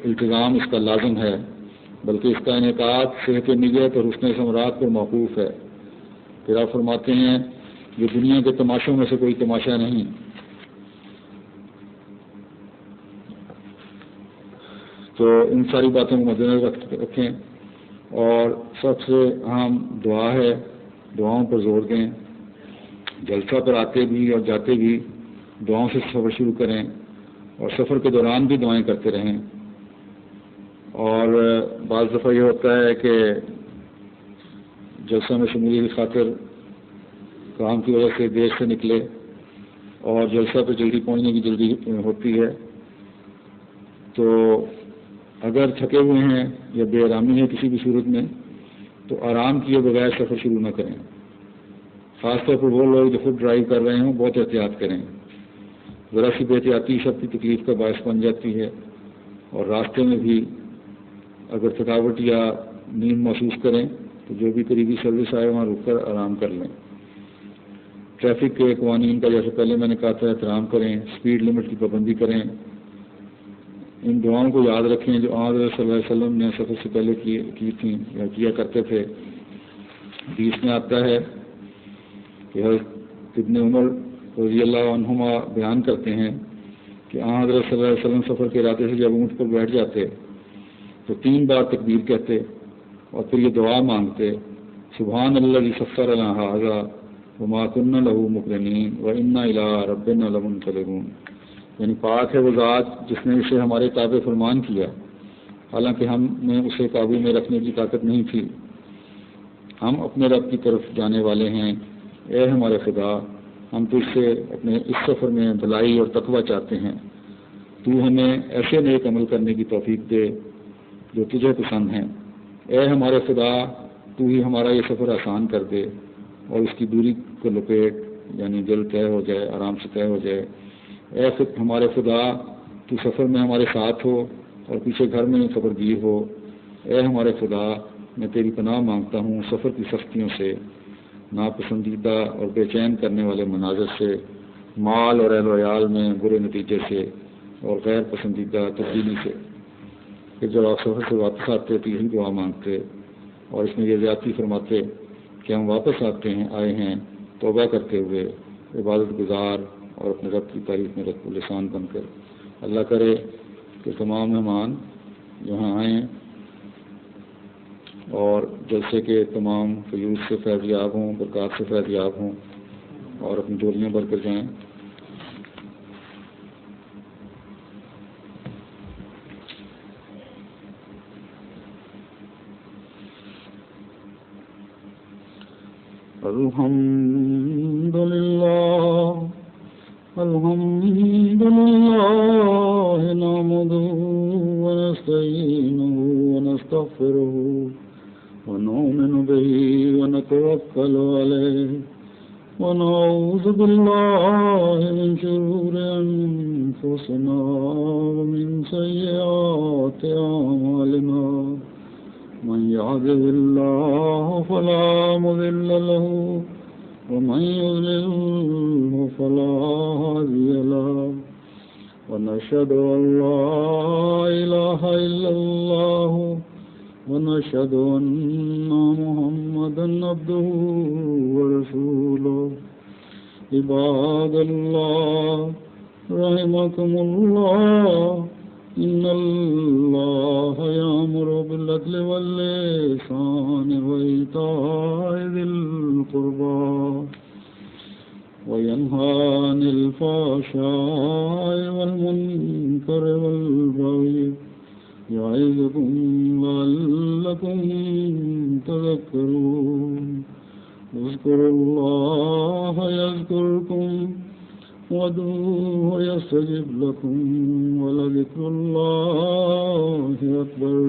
Speaker 1: التزام اس کا لازم ہے، بلکہ اس کا انعقاد صحت نیت اور حسن ثمرات پر موقوف ہے۔ پھر آپ فرماتے ہیں یہ دنیا کے تماشوں میں سے کوئی تماشا نہیں۔ تو ان ساری باتوں کو مد نظر رکھیں، اور سب سے اہم دعا ہے، دعاؤں پر زور دیں۔ جلسہ پر آتے بھی اور جاتے بھی دعاؤں سے سفر شروع کریں، اور سفر کے دوران بھی دعائیں کرتے رہیں۔ اور بعض دفعہ یہ ہوتا ہے کہ جلسہ میں شمولیت کی خاطر کام کی وجہ سے دیر سے نکلے اور جلسہ پہ جلدی پہنچنے کی جلدی ہوتی ہے، تو اگر تھکے ہوئے ہیں یا بے آرامی ہے کسی بھی صورت میں تو آرام کیے بغیر سفر شروع نہ کریں۔ خاص طور پر وہ لوگ جو خود ڈرائیو کر رہے ہوں بہت احتیاط کریں، ذرا سی بے احتیاطی سب کی تکلیف کا باعث بن جاتی ہے، اور راستے میں بھی اگر تھکاوٹ یا نیند محسوس کریں تو جو بھی قریبی سروس آئے وہاں رک کر آرام کر لیں۔ ٹریفک کے قوانین کا جیسے پہلے میں نے کہا تھا احترام کریں، اسپیڈ لمٹ کی پابندی کریں۔ ان دعاؤں کو یاد رکھیں جو آن صلی اللہ علیہ وسلم نے سفر سے پہلے کی تھیں یا کیا کرتے تھے۔ حدیث میں آتا ہے کہ حضرت ابن عمر رضی اللہ عنہما بیان کرتے ہیں کہ حضرت صلی اللہ علیہ وسلم سفر کے ارادے سے جب اونٹ پر بیٹھ جاتے تو 3 بار تکبیر کہتے اور پھر یہ دعا مانگتے، سبحان الذی سخر لنا ھذا وما كنا له مقرنین وانا الی ربنا لمنقلبون، یعنی پاک ہے وہ ذات جس نے اسے ہمارے تابع فرمان کیا، حالانکہ ہم نے اسے قابو میں رکھنے کی طاقت نہیں تھی، ہم اپنے رب کی طرف جانے والے ہیں، اے ہمارے خدا ہم تجھ سے اپنے اس سفر میں بھلائی اور تقوی چاہتے ہیں، تو ہمیں ایسے نیک عمل کرنے کی توفیق دے جو تجھے پسند ہیں، اے ہمارے خدا تو ہی ہمارا یہ سفر آسان کر دے اور اس کی دوری کو لپیٹ، یعنی جلد طے ہو جائے، آرام سے طے ہو جائے، اے ہمارے خدا تو سفر میں ہمارے ساتھ ہو اور پیچھے گھر میں خبر گیر ہو، اے ہمارے خدا میں تیری پناہ مانگتا ہوں سفر کی سختیوں سے، ناپسندیدہ اور بے چین کرنے والے مناظر سے، مال اور اہل و عیال میں برے نتیجے سے اور غیر پسندیدہ تبدیلی سے۔ پھر جب آپ سفر سے واپس آتے تو یہی دعا مانگتے اور اس میں یہ زیادتی فرماتے کہ ہم واپس آئے ہیں توبہ کرتے ہوئے، عبادت گزار اور اپنے رب کی تعریف میں رب لسان بن کر۔ اللہ کرے کہ تمام مہمان یہاں آئیں اور جلسے کے تمام فیوز سے فیض یاب ہوں، برکات سے فیض یاب ہوں اور اپنی ڈولیاں بھر کر جائیں۔ الحمد للہ نحمده ونستعینه ونستغفره ونؤمن به ونتوکل علیہ ونعوذ باللہ من شرور انفسنا ومن سیئات اعمالنا، من يهده الله فلا مضل له ومن يضلل فلا هادي له، ونشهد أن لا إله إلا الله ونشهد أن محمدا عبده ورسوله۔ عباد الله رحمكم الله، إن الله يأمر بالعدل والإحسان وإيتاء ذي القربى وينهى عن الفحشاء والمنكر والبغي يعظكم لعلكم تذكرون۔ اذكروا الله يذكركم وادعوه يستجب لكم ولذكر الله أكبر۔